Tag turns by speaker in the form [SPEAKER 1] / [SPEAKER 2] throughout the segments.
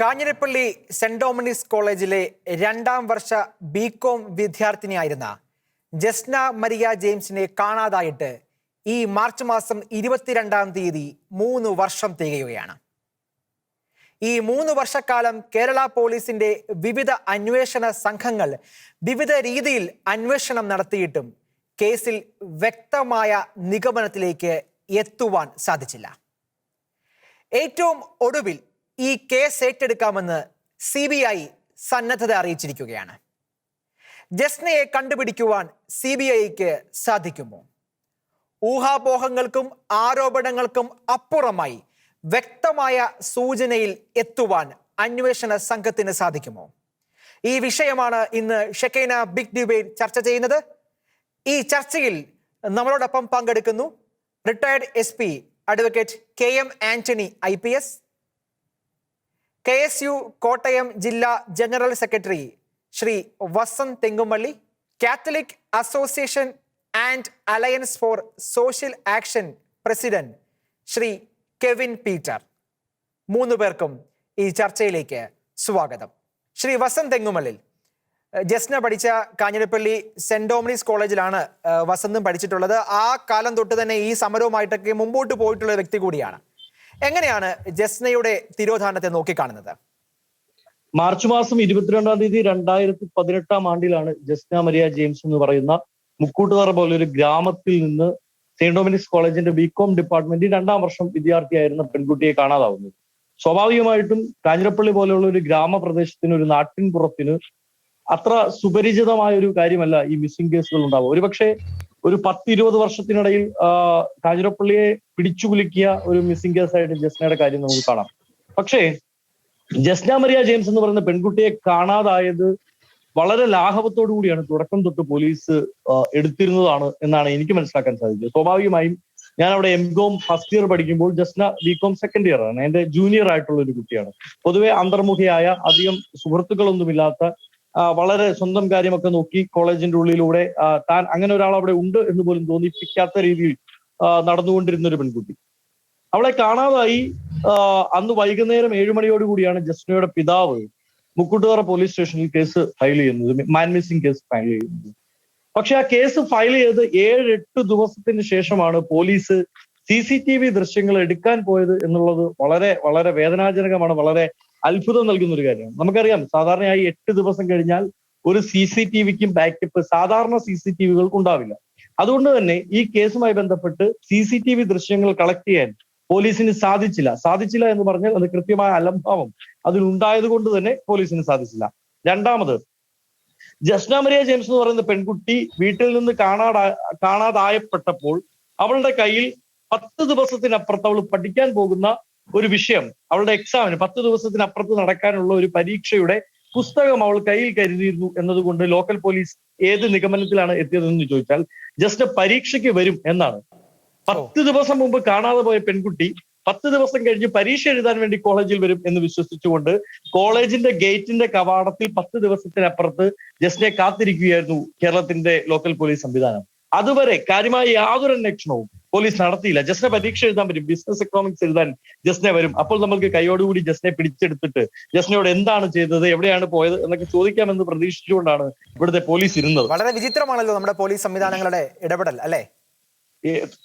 [SPEAKER 1] Kanjirappally saint Dominic's കോളേജിലെ രണ്ടാം വർഷ BCom വിദ്യാർത്ഥിനിയായിരുന്ന Jasna Maria ജെയിംസിനെ കാണാതായിട്ട് ഈ മാർച്ച് മാസം 22-ാം തീയതി 3 വർഷം തികയുകയാണ്. ഈ 3 വർഷക്കാലം കേരള പോലീസിന്റെ വിവിധ അന്വേഷണ സംഘങ്ങൾ വിവിധ രീതിയിൽ അന്വേഷണം നടത്തിയിട്ടും കേസിൽ വ്യക്തമായ നിഗമനത്തിലേക്ക് എത്തുവാൻ സാധിച്ചില്ല. ഏറ്റവും ഒടുവിൽ ഈ കേസ് ഏറ്റെടുക്കാമെന്ന് CBI സന്നദ്ധത അറിയിച്ചിരിക്കുകയാണ്. ജസ്നയെ കണ്ടുപിടിക്കുവാൻ CBIക്ക് സാധിക്കുമോ? ഊഹാപോഹങ്ങൾക്കും ആരോപണങ്ങൾക്കും അപ്പുറമായി വ്യക്തമായ സൂചനയിൽ എത്തുവാൻ അന്വേഷണ സംഘത്തിന് സാധിക്കുമോ? ഈ വിഷയമാണ് ഇന്ന് ഷെക്കൈന ബിഗ് ഡിബേറ്റ് ചർച്ച ചെയ്യുന്നത്. ഈ ചർച്ചയിൽ നമ്മളോടൊപ്പം പങ്കെടുക്കുന്നു retired SP advocate KM Antony IPS, KSU Kottayam ജില്ലാ general secretary Sri Vasanth Thengumalli, Catholic association and alliance for social action president Sri Kevin Peter. 3 പേർക്കും ഈ ചർച്ചയിലേക്ക് സ്വാഗതം. ശ്രീ വസന്ത് തെങ്ങുമള്ളിൽ, ജസ്ന പഠിച്ച കാഞ്ഞിരപ്പള്ളി സെന്റ് ഡോമിനിക്സ് കോളേജിലാണ് വസന്തും പഠിച്ചിട്ടുള്ളത്. ആ കാലം തൊട്ട് തന്നെ ഈ സമരവുമായിട്ടൊക്കെ മുമ്പോട്ട് പോയിട്ടുള്ള വ്യക്തി കൂടിയാണ്. എങ്ങനെയാണ് ജസ്നയുടെ തിരോധാനത്തെ നോക്കിക്കാണുന്നത്?
[SPEAKER 2] മാർച്ച് മാസം 22-ാം തീയതി 2018-ാം ആണ്ടിലാണ് ജസ്ന മരിയ ജെയിംസ് എന്ന് പറയുന്ന മുക്കൂട്ടുതറ പോലൊരു ഗ്രാമത്തിൽ നിന്ന് സെന്റ് ഡോമിനിക്സ് കോളേജിന്റെ ബികോം ഡിപ്പാർട്ട്മെന്റിൽ 2-ാം വർഷം വിദ്യാർത്ഥിയായിരുന്ന പെൺകുട്ടിയെ കാണാതാവുന്നത്. സ്വാഭാവികമായിട്ടും കാഞ്ഞിരപ്പള്ളി പോലെയുള്ള ഒരു ഗ്രാമപ്രദേശത്തിന്, ഒരു നാട്ടിൻ പുറത്തിന് അത്ര സുപരിചിതമായ ഒരു കാര്യമല്ല ഈ മിസ്സിംഗ് കേസുകൾ ഉണ്ടാവുക. ഒരുപക്ഷെ ഒരു 10-20 വർഷത്തിനിടയിൽ കാഞ്ഞിരപ്പള്ളിയെ പിടിച്ചുകുലുക്കിയ ഒരു മിസ്സിംഗ് കേസായിട്ട് ജസ്നയുടെ കാര്യം നമുക്ക് കാണാം. പക്ഷേ ജസ്ന മരിയ ജെയിംസ് എന്ന് പറയുന്ന പെൺകുട്ടിയെ കാണാതായത് വളരെ ലാഘവത്തോടു കൂടിയാണ് തുടക്കം തൊട്ട് പോലീസ് എടുത്തിരുന്നതാണ് എന്നാണ് എനിക്ക് മനസ്സിലാക്കാൻ സാധിച്ചത്. സ്വാഭാവികമായും ഞാൻ അവിടെ MCOM ഫസ്റ്റ് ഇയർ പഠിക്കുമ്പോൾ ജസ്ന BCom സെക്കൻഡ് ഇയർ ആണ്. എന്റെ ജൂനിയർ ആയിട്ടുള്ള ഒരു കുട്ടിയാണ്. പൊതുവെ അന്തർമുഖിയായ, അധികം സുഹൃത്തുക്കളൊന്നുമില്ലാത്ത, വളരെ സ്വന്തം കാര്യമൊക്കെ നോക്കി കോളേജിന്റെ ഉള്ളിലൂടെ താൻ അങ്ങനെ ഒരാൾ അവിടെ ഉണ്ട് എന്ന് പോലും തോന്നിപ്പിക്കാത്ത രീതിയിൽ നടന്നുകൊണ്ടിരുന്ന ഒരു പെൺകുട്ടി. അവളെ കാണാതായി അന്ന് വൈകുന്നേരം 7 മണിയോടുകൂടിയാണ് ജസ്നയുടെ പിതാവ് മുക്കൂട്ടുതറ പോലീസ് സ്റ്റേഷനിൽ കേസ് ഫയൽ ചെയ്യുന്നത്, മാൻ മിസ്സിംഗ് കേസ് ഫയൽ ചെയ്യുന്നത്. പക്ഷെ ആ കേസ് ഫയൽ ചെയ്ത് 7-8 ദിവസത്തിന് ശേഷമാണ് പോലീസ് CCTV ദൃശ്യങ്ങൾ എടുക്കാൻ പോയത് എന്നുള്ളത് വളരെ വളരെ വേദനാജനകമാണ്, വളരെ അത്ഭുതം നൽകുന്ന ഒരു കാര്യമാണ്. നമുക്കറിയാം, സാധാരണയായി 8 ദിവസം കഴിഞ്ഞാൽ ഒരു CCTVക്കും ബാക്കപ്പ് സാധാരണ CCTVകൾക്ക് ഉണ്ടാവില്ല. അതുകൊണ്ട് തന്നെ ഈ കേസുമായി ബന്ധപ്പെട്ട് CCTV ദൃശ്യങ്ങൾ കളക്ട് ചെയ്യാൻ പോലീസിന് സാധിച്ചില്ല എന്ന് പറഞ്ഞാൽ അത് കൃത്യമായ അലംഭാവം അതിലുണ്ടായത് കൊണ്ട് തന്നെ പോലീസിന് സാധിച്ചില്ല. രണ്ടാമത്, ജസ്ന മരിയ ജെയിംസ് എന്ന് പറയുന്ന പെൺകുട്ടി വീട്ടിൽ നിന്ന് കാണാതായപ്പെട്ടപ്പോൾ അവളുടെ കയ്യിൽ 10 ദിവസത്തിനപ്പുറത്ത് അവൾ പഠിക്കാൻ പോകുന്ന ഒരു വിഷയം, അവളുടെ എക്സാമിന് 10 ദിവസത്തിനപ്പുറത്ത് നടക്കാനുള്ള ഒരു പരീക്ഷയുടെ പുസ്തകം അവൾ കയ്യിൽ കരുതിയിരുന്നു എന്നതുകൊണ്ട് ലോക്കൽ പോലീസ് ഏത് നിഗമനത്തിലാണ് എത്തിയതെന്ന് ചോദിച്ചാൽ ജസ്റ്റ് പരീക്ഷയ്ക്ക് വരും എന്നാണ്. 10 ദിവസം മുമ്പ് കാണാതെ പോയ പെൺകുട്ടി 10 ദിവസം കഴിഞ്ഞ് പരീക്ഷ എഴുതാൻ വേണ്ടി കോളേജിൽ വരും എന്ന് വിശ്വസിച്ചുകൊണ്ട് കോളേജിന്റെ ഗേറ്റിന്റെ കവാടത്തിൽ 10 ദിവസത്തിനപ്പുറത്ത് ജസ്നയെ കാത്തിരിക്കുകയായിരുന്നു കേരളത്തിന്റെ ലോക്കൽ പോലീസ് സംവിധാനം. അതുവരെ കാര്യമായ യാതൊരു അന്വേഷണവും പോലീസ് നടത്തിയില്ല. ജസ്ന പരീക്ഷ എഴുതാൻ വരും, ബിസിനസ് എക്കണോമിക്സ് എഴുതാൻ ജസ്ന വരും, അപ്പോൾ നമുക്ക് കൈയോടുകൂടി ജസ്നയെ പിടിച്ചെടുത്തിട്ട് ജസ്നയോട് എന്താണ് ചെയ്തത്, എവിടെയാണ് പോയത് എന്നൊക്കെ ചോദിക്കാമെന്ന് പ്രതീക്ഷിച്ചുകൊണ്ടാണ് ഇവിടുത്തെ പോലീസ് ഇരുന്നത്.
[SPEAKER 1] വളരെ വിചിത്രമാണല്ലോ നമ്മുടെ പോലീസ് സംവിധാനങ്ങളുടെ ഇടപെടൽ, അല്ലേ?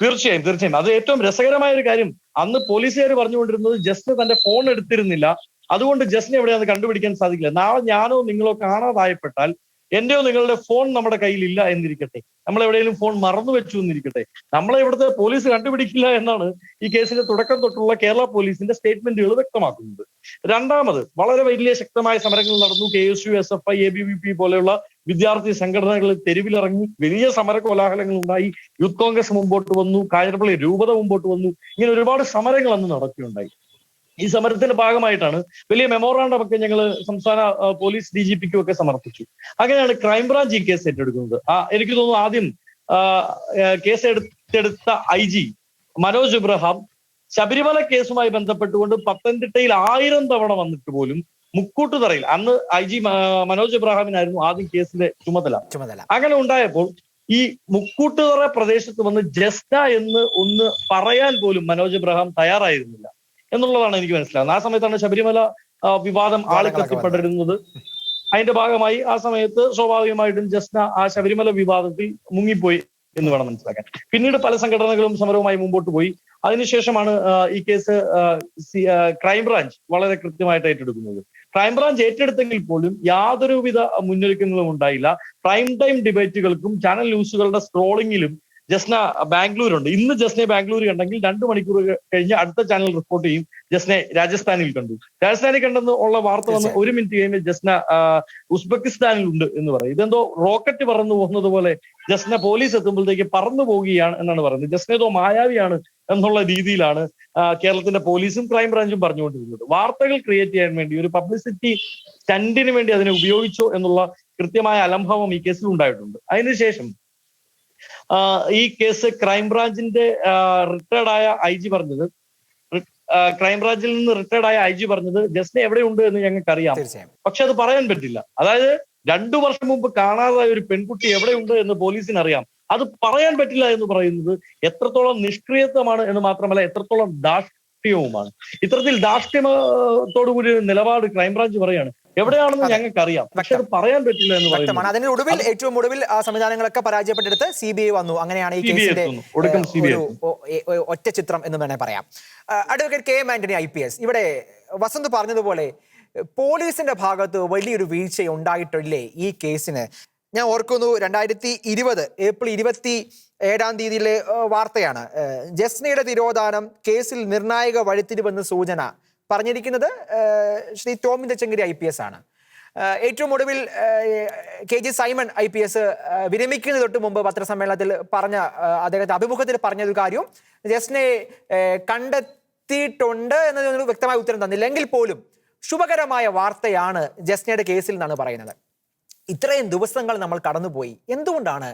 [SPEAKER 2] തീർച്ചയായും അത് ഏറ്റവും രസകരമായ ഒരു കാര്യം. അന്ന് പോലീസുകാർ പറഞ്ഞുകൊണ്ടിരുന്നത് ജസ്ന തന്റെ ഫോൺ എടുത്തിരുന്നില്ല, അതുകൊണ്ട് ജസ്ന എവിടെയാണെന്ന് കണ്ടുപിടിക്കാൻ സാധിക്കില്ല. നാളെ ഞാനോ നിങ്ങളോ കാണാതായപ്പെട്ടാൽ എന്റെയോ നിങ്ങളുടെ ഫോൺ നമ്മുടെ കയ്യിലില്ല എന്നിരിക്കട്ടെ, നമ്മൾ എവിടെയെങ്കിലും ഫോൺ മറന്നു വെച്ചു എന്നിരിക്കട്ടെ, നമ്മളെ ഇവിടുത്തെ പോലീസ് കണ്ടുപിടിക്കില്ല എന്നാണ് ഈ കേസിന്റെ തുടക്കം തൊട്ടുള്ള കേരള പോലീസിന്റെ സ്റ്റേറ്റ്മെന്റുകൾ വ്യക്തമാക്കുന്നത്. രണ്ടാമത്, വളരെ വലിയ ശക്തമായ സമരങ്ങൾ നടന്നു. KSU, SFI, ABVP പോലെയുള്ള വിദ്യാർത്ഥി സംഘടനകൾ തെരുവിലിറങ്ങി വലിയ സമര കോലാഹലങ്ങൾ ഉണ്ടായി. യൂത്ത് കോൺഗ്രസ് മുമ്പോട്ട് വന്നു, കാഞ്ഞിരപ്പള്ളി രൂപത മുമ്പോട്ട് വന്നു. ഇങ്ങനെ ഒരുപാട് സമരങ്ങൾ അന്ന് നടക്കുകയുണ്ടായി. ഈ സമരത്തിന്റെ ഭാഗമായിട്ടാണ് വലിയ മെമ്മോറാണ്ടം ഒക്കെ ഞങ്ങൾ സംസ്ഥാന പോലീസ് DGPക്കും ഒക്കെ സമർപ്പിച്ചു. അങ്ങനെയാണ് ക്രൈംബ്രാഞ്ച് ഈ കേസ് ഏറ്റെടുക്കുന്നത്. എനിക്ക് തോന്നുന്നു ആദ്യം കേസ് എടുത്ത IG മനോജ് എബ്രഹാം ശബരിമല കേസുമായി ബന്ധപ്പെട്ടുകൊണ്ട് പത്തനംതിട്ടയിൽ 1000 തവണ വന്നിട്ട് പോലും മുക്കൂട്ടുതറയിൽ അന്ന് IG മനോജ് എബ്രഹാമിനായിരുന്നു ആദ്യം കേസിന്റെ ചുമതല. അങ്ങനെ ഉണ്ടായപ്പോൾ ഈ മുക്കൂട്ടുതറ പ്രദേശത്ത് വന്ന് ജസ്ന എന്ന് ഒന്ന് പറയാൻ പോലും മനോജ് എബ്രഹാം തയ്യാറായിരുന്നില്ല. എന്നുള്ളതാണ് എനിക്ക് മനസ്സിലാകുന്നത്. ആ സമയത്താണ് ശബരിമല വിവാദം ആളിക്കത്തിപ്പെട്ടിരുന്നത്. അതിന്റെ ഭാഗമായി ആ സമയത്ത് സ്വാഭാവികമായിട്ടും ജസ്ന ആ ശബരിമല വിവാദത്തിൽ മുങ്ങിപ്പോയി എന്ന് വേണം മനസ്സിലാക്കാൻ. പിന്നീട് പല സംഘടനകളും സമരവുമായി മുമ്പോട്ട് പോയി. അതിനുശേഷമാണ് ഈ കേസ് ക്രൈംബ്രാഞ്ച് വളരെ കൃത്യമായിട്ട് ഏറ്റെടുക്കുന്നത്. ക്രൈംബ്രാഞ്ച് ഏറ്റെടുത്തെങ്കിൽ പോലും യാതൊരുവിധ മുന്നൊരുക്കങ്ങളും ഉണ്ടായില്ല. പ്രൈം ടൈം ഡിബേറ്റുകൾക്കും ചാനൽ ന്യൂസുകളുടെ സ്ക്രോളിങ്ങിലും ജസ്ന ബാംഗ്ലൂരുണ്ട്. ഇന്ന് ജസ്നയെ ബാംഗ്ലൂർ കണ്ടെങ്കിൽ 2 മണിക്കൂർ കഴിഞ്ഞ് അടുത്ത ചാനൽ റിപ്പോർട്ട് ചെയ്യും ജസ്നയെ രാജസ്ഥാനിൽ കണ്ടു. രാജസ്ഥാനിൽ കണ്ടെന്ന് ഉള്ള വാർത്ത വന്ന് 1 മിനിറ്റ് കഴിയുമ്പോൾ ജസ്ന ഉസ്ബെക്കിസ്ഥാനിലുണ്ട് എന്ന് പറയും. ഇതെന്തോ റോക്കറ്റ് പറന്നു പോകുന്നത് പോലെ ജസ്ന പോലീസ് എത്തുമ്പോഴത്തേക്ക് പറന്നു പോവുകയാണ് എന്നാണ് പറയുന്നത്. ജസ്ന ഏതോ മായാവിയാണ് എന്നുള്ള രീതിയിലാണ് കേരളത്തിന്റെ പോലീസും ക്രൈംബ്രാഞ്ചും പറഞ്ഞുകൊണ്ടിരുന്നത്. വാർത്തകൾ ക്രിയേറ്റ് ചെയ്യാൻ വേണ്ടി, ഒരു പബ്ലിസിറ്റി സ്റ്റണ്ടിന് വേണ്ടി അതിനെ ഉപയോഗിച്ചോ എന്നുള്ള കൃത്യമായ അലംഭാവം ഈ കേസിൽ ഉണ്ടായിട്ടുണ്ട്. അതിനുശേഷം ഈ കേസ് ക്രൈംബ്രാഞ്ചിന്റെ റിട്ടയർഡായ ഐ ജി പറഞ്ഞത്, ക്രൈംബ്രാഞ്ചിൽ നിന്ന് റിട്ടയർഡായ ഐ ജി പറഞ്ഞത് ജസ്ന എവിടെയുണ്ട് എന്ന് ഞങ്ങൾക്കറിയാം, പക്ഷെ അത് പറയാൻ പറ്റില്ല. അതായത് 2 വർഷം മുമ്പ് കാണാതായ ഒരു പെൺകുട്ടി എവിടെയുണ്ട് എന്ന് പോലീസിന് അറിയാം, അത് പറയാൻ പറ്റില്ല എന്ന് പറയുന്നത് എത്രത്തോളം നിഷ്ക്രിയത്വമാണ് എന്ന് മാത്രമല്ല എത്രത്തോളം ധാർഷ്ട്യവുമാണ്. ഇത്തരത്തിൽ ധാർഷ്ട്യത്തോടു കൂടി നിലപാട് ക്രൈംബ്രാഞ്ച് പറയാണ് എവിടെയാണെന്ന് ഞങ്ങൾക്ക് അറിയാം, പക്ഷെ അത് പറയാൻ പറ്റില്ല എന്ന് പറയുന്നത്.
[SPEAKER 1] അതിന് ഒടുവിൽ ഏറ്റവും ഒടുവിൽ ആ സംവിധാനങ്ങളൊക്കെ പരാജയപ്പെട്ടെടുത്ത് CBI വന്നു. അങ്ങനെയാണ് ഈ കേസിന്റെ ഒറ്റ ചിത്രം എന്ന് വേണേൽ പറയാം. അഡ്വക്കേറ്റ് KM ആന്റണി IPS, ഇവിടെ വസന്ത് പറഞ്ഞതുപോലെ പോലീസിന്റെ ഭാഗത്ത് വലിയൊരു വീഴ്ച ഉണ്ടായിട്ടില്ലേ ഈ കേസിന്? ഞാൻ ഓർക്കുന്നു 2020 ഏപ്രിൽ 27 വാർത്തയാണ്. ജസ്നയുടെ തിരോധാനം കേസിൽ നിർണായക വഴിത്തിരിവെന്ന് സൂചന പറഞ്ഞിരിക്കുന്നത് ശ്രീ ടോമിൻ തച്ചങ്കരി IPS ആണ്. ഏറ്റവും ഒടുവിൽ KG സൈമൺ IPS വിരമിക്കുന്നതിന് തൊട്ട് മുമ്പ് പത്രസമ്മേളനത്തിൽ പറഞ്ഞ, അദ്ദേഹത്തെ അഭിമുഖത്തിൽ പറഞ്ഞൊരു കാര്യം, ജസ്നയെ കണ്ടെത്തിയിട്ടുണ്ട് എന്നതിനൊരു വ്യക്തമായ ഉത്തരം തന്നില്ല. എങ്കിൽ പോലും ശുഭകരമായ വാർത്തയാണ് ജസ്നയുടെ കേസിൽ എന്നാണ് പറയുന്നത്. ഇത്രയും ദിവസങ്ങൾ നമ്മൾ കടന്നുപോയി, എന്തുകൊണ്ടാണ്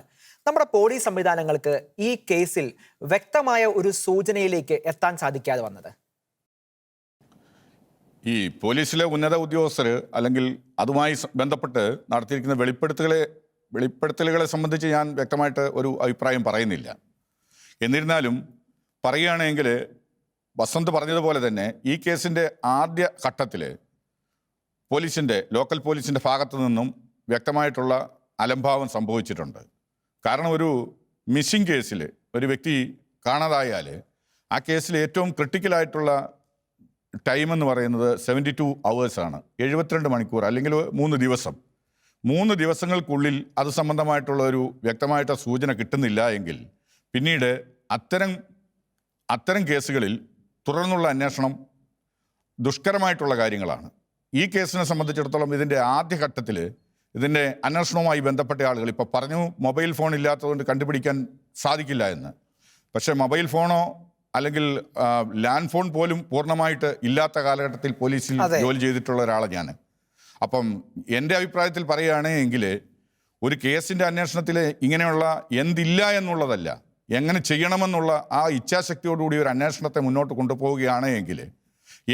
[SPEAKER 1] നമ്മുടെ പോലീസ് സംവിധാനങ്ങൾക്ക് ഈ കേസിൽ വ്യക്തമായ ഒരു സൂചനയിലേക്ക് എത്താൻ സാധിക്കാതെ വന്നത്?
[SPEAKER 3] ഈ പോലീസിലെ ഉന്നത ഉദ്യോഗസ്ഥർ അല്ലെങ്കിൽ അതുമായി ബന്ധപ്പെട്ട് നടത്തിയിരിക്കുന്ന വെളിപ്പെടുത്തലുകളെ സംബന്ധിച്ച് ഞാൻ വ്യക്തമായിട്ട് ഒരു അഭിപ്രായം പറയുന്നില്ല. എന്നിരുന്നാലും പറയുകയാണെങ്കിൽ വസന്ത് പറഞ്ഞതുപോലെ തന്നെ ഈ കേസിൻ്റെ ആദ്യ ഘട്ടത്തിൽ ലോക്കൽ പോലീസിൻ്റെ ഭാഗത്തു നിന്നും വ്യക്തമായിട്ടുള്ള അലംഭാവം സംഭവിച്ചിട്ടുണ്ട്. കാരണം ഒരു മിസ്സിംഗ് കേസിൽ ഒരു വ്യക്തി കാണാതായാൽ ആ കേസിൽ ഏറ്റവും ക്രിട്ടിക്കലായിട്ടുള്ള ടൈം എന്ന് പറയുന്നത് 72 hours-ആണ്, 72 മണിക്കൂർ അല്ലെങ്കിൽ 3 ദിവസം. 3 ദിവസങ്ങൾക്കുള്ളിൽ അത് സംബന്ധമായിട്ടുള്ള ഒരു വ്യക്തമായിട്ട് സൂചന കിട്ടുന്നില്ല എങ്കിൽ പിന്നീട് അത്തരം കേസുകളിൽ തുടർന്നുള്ള അന്വേഷണം ദുഷ്കരമായിട്ടുള്ള കാര്യങ്ങളാണ്. ഈ കേസിനെ സംബന്ധിച്ചിടത്തോളം ഇതിൻ്റെ ആദ്യഘട്ടത്തിൽ ഇതിൻ്റെ അന്വേഷണവുമായി ബന്ധപ്പെട്ട ആളുകൾ ഇപ്പോൾ പറഞ്ഞു മൊബൈൽ ഫോൺ ഇല്ലാത്തതുകൊണ്ട് കണ്ടുപിടിക്കാൻ സാധിക്കില്ല എന്ന്. പക്ഷേ മൊബൈൽ ഫോണോ അല്ലെങ്കിൽ ലാൻഡ് ഫോൺ പോലും പൂർണ്ണമായിട്ട് ഇല്ലാത്ത കാലഘട്ടത്തിൽ പോലീസിൽ ജോലി ചെയ്തിട്ടുള്ള ഒരാളാണ് ഞാൻ. അപ്പം എൻ്റെ അഭിപ്രായത്തിൽ പറയുകയാണെങ്കിൽ ഒരു കേസിൻ്റെ അന്വേഷണത്തിൽ ഇങ്ങനെയുള്ള എന്തില്ല എന്നുള്ളതല്ല, എങ്ങനെ ചെയ്യണമെന്നുള്ള ആ ഇച്ഛാശക്തിയോടുകൂടി ഒരു അന്വേഷണത്തെ മുന്നോട്ട് കൊണ്ടുപോവുകയാണ് എങ്കിൽ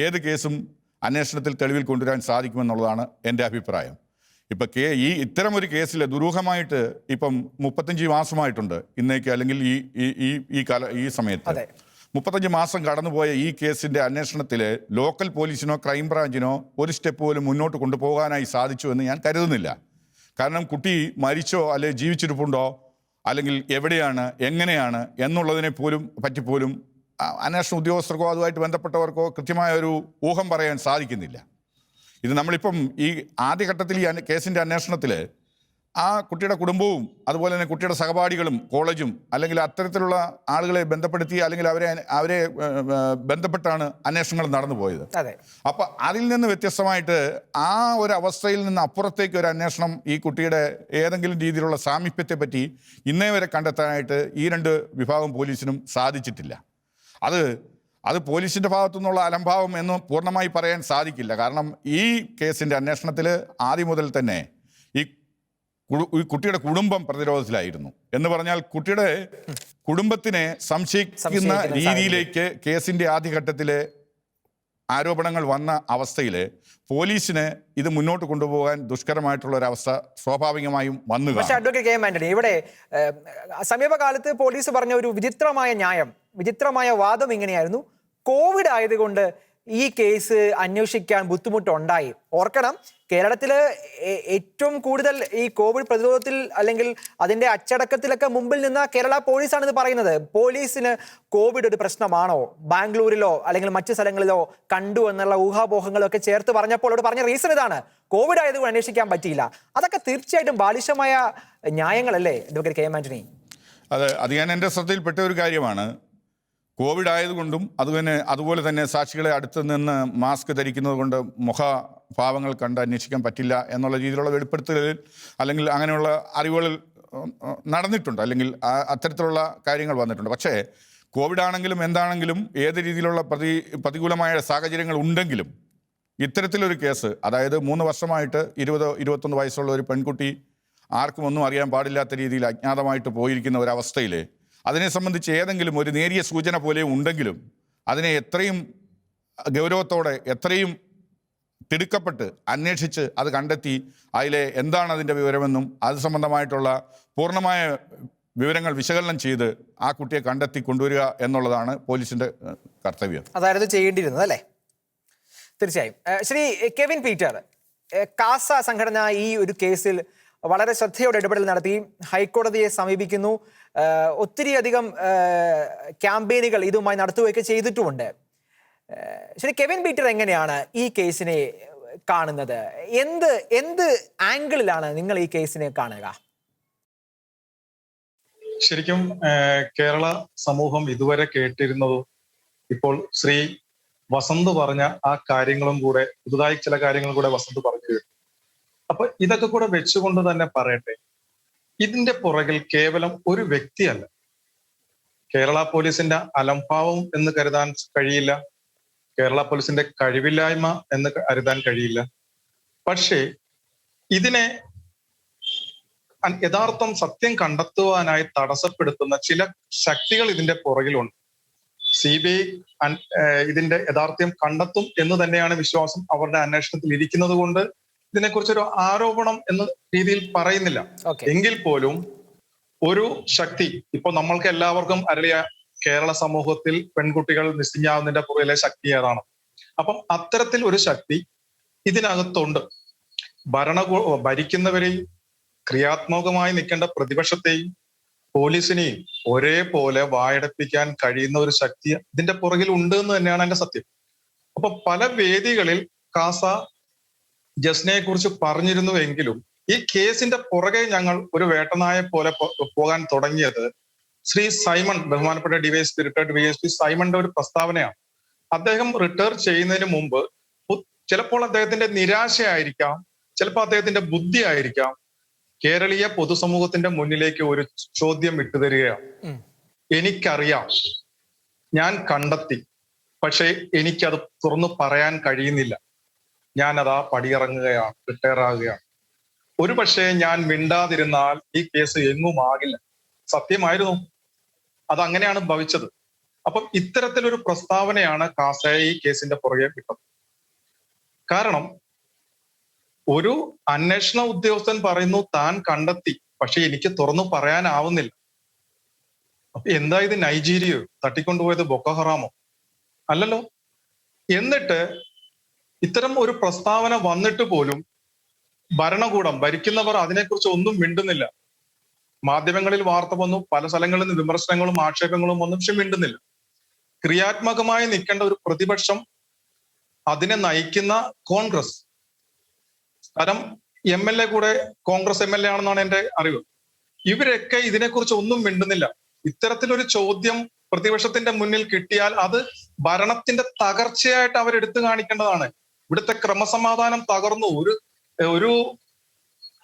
[SPEAKER 3] ഏത് കേസും അന്വേഷണത്തിൽ തെളിവിൽ കൊണ്ടുവരാൻ സാധിക്കുമെന്നുള്ളതാണ് എൻ്റെ അഭിപ്രായം. ഇപ്പം ഇത്തരം ഒരു കേസിൽ ദുരൂഹമായിട്ട് ഇപ്പം 35 മാസമായിട്ടുണ്ട് ഇന്നേക്ക്, അല്ലെങ്കിൽ ഈ സമയത്ത് 35 മാസം കടന്നുപോയ ഈ കേസിൻ്റെ അന്വേഷണത്തിൽ ലോക്കൽ പോലീസിനോ ക്രൈംബ്രാഞ്ചിനോ ഒരു സ്റ്റെപ്പ് പോലും മുന്നോട്ട് കൊണ്ടുപോകാനായി സാധിച്ചു എന്ന് ഞാൻ കരുതുന്നില്ല. കാരണം കുട്ടി മരിച്ചോ അല്ലെങ്കിൽ ജീവിച്ചിരിപ്പുണ്ടോ അല്ലെങ്കിൽ എവിടെയാണ് എങ്ങനെയാണ് എന്നുള്ളതിനെ പറ്റിപ്പോലും അന്വേഷണ ഉദ്യോഗസ്ഥർക്കോ അതുമായിട്ട് ബന്ധപ്പെട്ടവർക്കോ കൃത്യമായ ഒരു ഊഹം പറയാൻ സാധിക്കുന്നില്ല. ഇത് നമ്മളിപ്പം ഈ ആദ്യഘട്ടത്തിൽ ഈ കേസിൻ്റെ അന്വേഷണത്തിൽ ആ കുട്ടിയുടെ കുടുംബവും അതുപോലെ തന്നെ കുട്ടിയുടെ സഹപാഠികളും കോളേജും അല്ലെങ്കിൽ അത്തരത്തിലുള്ള ആളുകളെ ബന്ധപ്പെടുത്തി അല്ലെങ്കിൽ അവരെ ബന്ധപ്പെട്ടാണ് അന്വേഷണങ്ങൾ നടന്നു പോയത്. അപ്പം അതിൽ നിന്ന് വ്യത്യസ്തമായിട്ട് ആ ഒരു അവസ്ഥയിൽ നിന്ന് അപ്പുറത്തേക്ക് ഒരു അന്വേഷണം ഈ കുട്ടിയുടെ ഏതെങ്കിലും രീതിയിലുള്ള സാമീപ്യത്തെ പറ്റി ഇന്നേ വരെ കണ്ടെത്താനായിട്ട് ഈ 2 വിഭാഗം പോലീസിനും സാധിച്ചിട്ടില്ല. അത് പോലീസിൻ്റെ ഭാഗത്തു നിന്നുള്ള അലംഭാവം എന്ന് പൂർണ്ണമായി പറയാൻ സാധിക്കില്ല. കാരണം ഈ കേസിൻ്റെ അന്വേഷണത്തിൽ ആദ്യം മുതൽ തന്നെ ഈ കുട്ടിയുടെ കുടുംബം പ്രതിരോധത്തിലായിരുന്നു. എന്ന് പറഞ്ഞാൽ കുട്ടിയുടെ കുടുംബത്തിനെ സംശയിക്കുന്ന രീതിയിലേക്ക് കേസിൻ്റെ ആദ്യഘട്ടത്തിലെ ആരോപണങ്ങൾ വന്ന അവസ്ഥയിൽ പോലീസിന് ഇത് മുന്നോട്ട് കൊണ്ടുപോകാൻ ദുഷ്കരമായിട്ടുള്ള ഒരു അവസ്ഥ സ്വാഭാവികമായും വന്നു.
[SPEAKER 1] പക്ഷേ അഡ്വക്കേറ്റ് KM ആന്റണി, ഇവിടെ സമീപകാലത്ത് പോലീസ് പറഞ്ഞ ഒരു വിചിത്രമായ വാദം ഇങ്ങനെയായിരുന്നു: കോവിഡ് ആയതുകൊണ്ട് ഈ കേസ് അന്വേഷിക്കാൻ ബുദ്ധിമുട്ടുണ്ടായി? ഓർക്കണം, കേരളത്തിൽ ഏറ്റവും കൂടുതൽ ഈ കോവിഡ് പ്രതിരോധത്തിൽ അല്ലെങ്കിൽ അതിൻ്റെ അച്ചടക്കത്തിലൊക്കെ മുമ്പിൽ നിന്ന കേരള പോലീസാണ് ഇത് പറയുന്നത്. പോലീസിന് കോവിഡ് ഒരു പ്രശ്നമാണോ, ബാംഗ്ലൂരിലോ അല്ലെങ്കിൽ മറ്റു സ്ഥലങ്ങളിലോ കണ്ടു എന്നുള്ള ഊഹാപോഹങ്ങളൊക്കെ ചേർത്ത് പറഞ്ഞപ്പോൾ അവിടെ പറഞ്ഞ റീസൺ ഇതാണ്, കോവിഡ് ആയതുകൊണ്ട് അന്വേഷിക്കാൻ പറ്റിയില്ല. അതൊക്കെ തീർച്ചയായിട്ടും ബാലിശമായ ന്യായങ്ങളല്ലേ അഡ്വക്കേറ്റ് കെ എം ആന്റണി?
[SPEAKER 3] അത് ഞാൻ എൻ്റെ ശ്രദ്ധയിൽപ്പെട്ട ഒരു കാര്യമാണ്. കോവിഡ് ആയതുകൊണ്ടും അതുപോലെ തന്നെ സാക്ഷികളെ അടുത്ത് നിന്ന് മാസ്ക് ധരിക്കുന്നത് കൊണ്ട് മുഖഭാവങ്ങൾ കണ്ട് അന്വേഷിക്കാൻ പറ്റില്ല എന്നുള്ള രീതിയിലുള്ള വെളിപ്പെടുത്തലുകളിൽ അല്ലെങ്കിൽ അങ്ങനെയുള്ള അറിവുകളിൽ നടന്നിട്ടുണ്ട്, അല്ലെങ്കിൽ അത്തരത്തിലുള്ള കാര്യങ്ങൾ വന്നിട്ടുണ്ട്. പക്ഷേ കോവിഡ് ആണെങ്കിലും എന്താണെങ്കിലും ഏത് രീതിയിലുള്ള പ്രതികൂലമായ സാഹചര്യങ്ങൾ ഉണ്ടെങ്കിലും ഇത്തരത്തിലൊരു കേസ്, അതായത് 3 വർഷമായിട്ട് 20-21 വയസ്സുള്ള ഒരു പെൺകുട്ടി ആർക്കും ഒന്നും അറിയാൻ പാടില്ലാത്ത രീതിയിൽ അജ്ഞാതമായിട്ട് പോയിരിക്കുന്ന ഒരവസ്ഥയിൽ അതിനെ സംബന്ധിച്ച് ഏതെങ്കിലും ഒരു നേരിയ സൂചന പോലെ ഉണ്ടെങ്കിലും അതിനെ എത്രയും ഗൗരവത്തോടെ എത്രയും തിടുക്കപ്പെട്ട് അന്വേഷിച്ച് അത് കണ്ടെത്തി അതിലെ എന്താണ് അതിൻ്റെ വിവരമെന്നും അത് സംബന്ധമായിട്ടുള്ള പൂർണ്ണമായ വിവരങ്ങൾ വിശകലനം ചെയ്ത് ആ കുട്ടിയെ കണ്ടെത്തി കൊണ്ടുവരിക എന്നുള്ളതാണ് പോലീസിൻ്റെ കർത്തവ്യം.
[SPEAKER 1] അതായിരുന്നു ചെയ്യേണ്ടിയിരുന്നത് അല്ലേ? തീർച്ചയായും. ശ്രീ കെവിൻ പീറ്റർ, കാസ സംഘടന ഈ ഒരു കേസിൽ വളരെ ശ്രദ്ധയോടെ ഇടപെടൽ നടത്തി ഹൈക്കോടതിയെ സമീപിക്കുന്നു. ഒത്തിരിയധികം ക്യാമ്പയിനുകൾ ഇതുമായി നടത്തുകയൊക്കെ ചെയ്തിട്ടുമുണ്ട്. ശ്രീ കെവിൻ പീറ്റർ, എങ്ങനെയാണ് ഈ കേസിനെ കാണുന്നത്? എന്ത് ആംഗിളിലാണ് നിങ്ങൾ ഈ കേസിനെ കാണുക?
[SPEAKER 4] ശരിക്കും കേരള സമൂഹം ഇതുവരെ കേട്ടിരുന്നതും ഇപ്പോൾ ശ്രീ വസന്ത് പറഞ്ഞ ആ കാര്യങ്ങളും കൂടെ, പുതുതായി ചില കാര്യങ്ങളും കൂടെ വസന്ത് പറഞ്ഞു കേട്ടു. അപ്പൊ ഇതൊക്കെ കൂടെ വെച്ചുകൊണ്ട് തന്നെ പറയട്ടെ, ഇതിന്റെ പുറകിൽ കേവലം ഒരു വ്യക്തിയല്ല. കേരള പോലീസിന്റെ അലംഭാവം എന്ന് കരുതാൻ കഴിയില്ല, കേരള പോലീസിന്റെ കഴിവില്ലായ്മ എന്ന് കരുതാൻ കഴിയില്ല. പക്ഷേ ഇതിനെ യഥാർത്ഥം സത്യം കണ്ടെത്തുവാനായി തടസ്സപ്പെടുത്തുന്ന ചില ശക്തികൾ ഇതിന്റെ പുറകിലുണ്ട്. CBI ഇതിന്റെ യഥാർത്ഥ്യം കണ്ടെത്തും എന്ന് തന്നെയാണ് വിശ്വാസം. അവരുടെ അന്വേഷണത്തിൽ ഇരിക്കുന്നത് കൊണ്ട് ഇതിനെക്കുറിച്ചൊരു ആരോപണം എന്ന രീതിയിൽ പറയുന്നില്ല. എങ്കിൽ പോലും ഒരു ശക്തി, ഇപ്പൊ നമ്മൾക്ക് എല്ലാവർക്കും അറിയ കേരള സമൂഹത്തിൽ പെൺകുട്ടികൾ മിസ്സിംഗ് പുറകിലെ ശക്തി ഏതാണ്. അപ്പം അത്തരത്തിൽ ഒരു ശക്തി ഇതിനകത്തുണ്ട്. ഭരിക്കുന്നവരെയും ക്രിയാത്മകമായി നിൽക്കേണ്ട പ്രതിപക്ഷത്തെയും പോലീസിനെയും ഒരേപോലെ വായടപ്പിക്കാൻ കഴിയുന്ന ഒരു ശക്തി ഇതിന്റെ പുറകിൽ ഉണ്ട് എന്ന് തന്നെയാണ് എന്റെ സത്യം. അപ്പൊ പല വേദികളിൽ കാസ ജസ്നയെ കുറിച്ച് പറഞ്ഞിരുന്നുവെങ്കിലും ഈ കേസിന്റെ പുറകെ ഞങ്ങൾ ഒരു വേട്ടനായെ പോലെ പോകാൻ തുടങ്ങിയത് ശ്രീ സൈമൺ, ബഹുമാനപ്പെട്ട റിട്ടയർഡ് DYSP സൈമണിന്റെ ഒരു പ്രസ്താവനയാണ്. അദ്ദേഹം റിട്ടയർ ചെയ്യുന്നതിന് മുമ്പ് ചിലപ്പോൾ അദ്ദേഹത്തിന്റെ നിരാശയായിരിക്കാം, ചിലപ്പോൾ അദ്ദേഹത്തിന്റെ ബുദ്ധി ആയിരിക്കാം, കേരളീയ പൊതുസമൂഹത്തിന്റെ മുന്നിലേക്ക് ഒരു ചോദ്യം ഇട്ടുതരികയാണ്. എനിക്കറിയാം, ഞാൻ കണ്ടെത്തി, പക്ഷെ എനിക്കത് തുറന്നു പറയാൻ കഴിയുന്നില്ല. ഞാനതാ പടിയിറങ്ങുകയാണ്, റിട്ടയർ ആകുകയാണ്. ഒരു പക്ഷേ ഞാൻ മിണ്ടാതിരുന്നാൽ ഈ കേസ് എങ്ങും ആകില്ല. സത്യമായിരുന്നു, അതങ്ങനെയാണ് ഭവിച്ചത്. അപ്പം ഇത്തരത്തിലൊരു പ്രസ്താവനയാണ് കാസയെ ഈ കേസിന്റെ പുറകെ വിട്ടത്. കാരണം ഒരു അന്വേഷണ ഉദ്യോഗസ്ഥൻ പറയുന്നു താൻ കണ്ടെത്തി, പക്ഷെ എനിക്ക് തുറന്നു പറയാനാവുന്നില്ല. അപ്പൊ എന്താ ഇത്, നൈജീരിയയോ തട്ടിക്കൊണ്ടുപോയത് ബൊക്കോ ഹറാമോ? അല്ലല്ലോ. എന്നിട്ട് ഇത്തരം ഒരു പ്രസ്താവന വന്നിട്ട് പോലും ഭരണകൂടം, ഭരിക്കുന്നവർ അതിനെക്കുറിച്ച് ഒന്നും മിണ്ടുന്നില്ല. മാധ്യമങ്ങളിൽ വാർത്ത വന്നു, പല സ്ഥലങ്ങളിൽ നിന്ന് വിമർശനങ്ങളും ആക്ഷേപങ്ങളും വന്നു, പക്ഷെ മിണ്ടുന്നില്ല. ക്രിയാത്മകമായി നിൽക്കേണ്ട ഒരു പ്രതിപക്ഷം, അതിനെ നയിക്കുന്ന കോൺഗ്രസ്, കാരണം MLA കൂടെ കോൺഗ്രസ് MLA ആണെന്നാണ് എന്റെ അറിവ്, ഇവരൊക്കെ ഇതിനെക്കുറിച്ച് ഒന്നും മിണ്ടുന്നില്ല. ഇത്തരത്തിലൊരു ചോദ്യം പ്രതിപക്ഷത്തിന്റെ മുന്നിൽ കിട്ടിയാൽ അത് ഭരണത്തിന്റെ തകർച്ചയായിട്ട് അവരെടുത്തു കാണിക്കേണ്ടതാണ്. ഇവിടുത്തെ ക്രമസമാധാനം തകർന്നു. ഒരു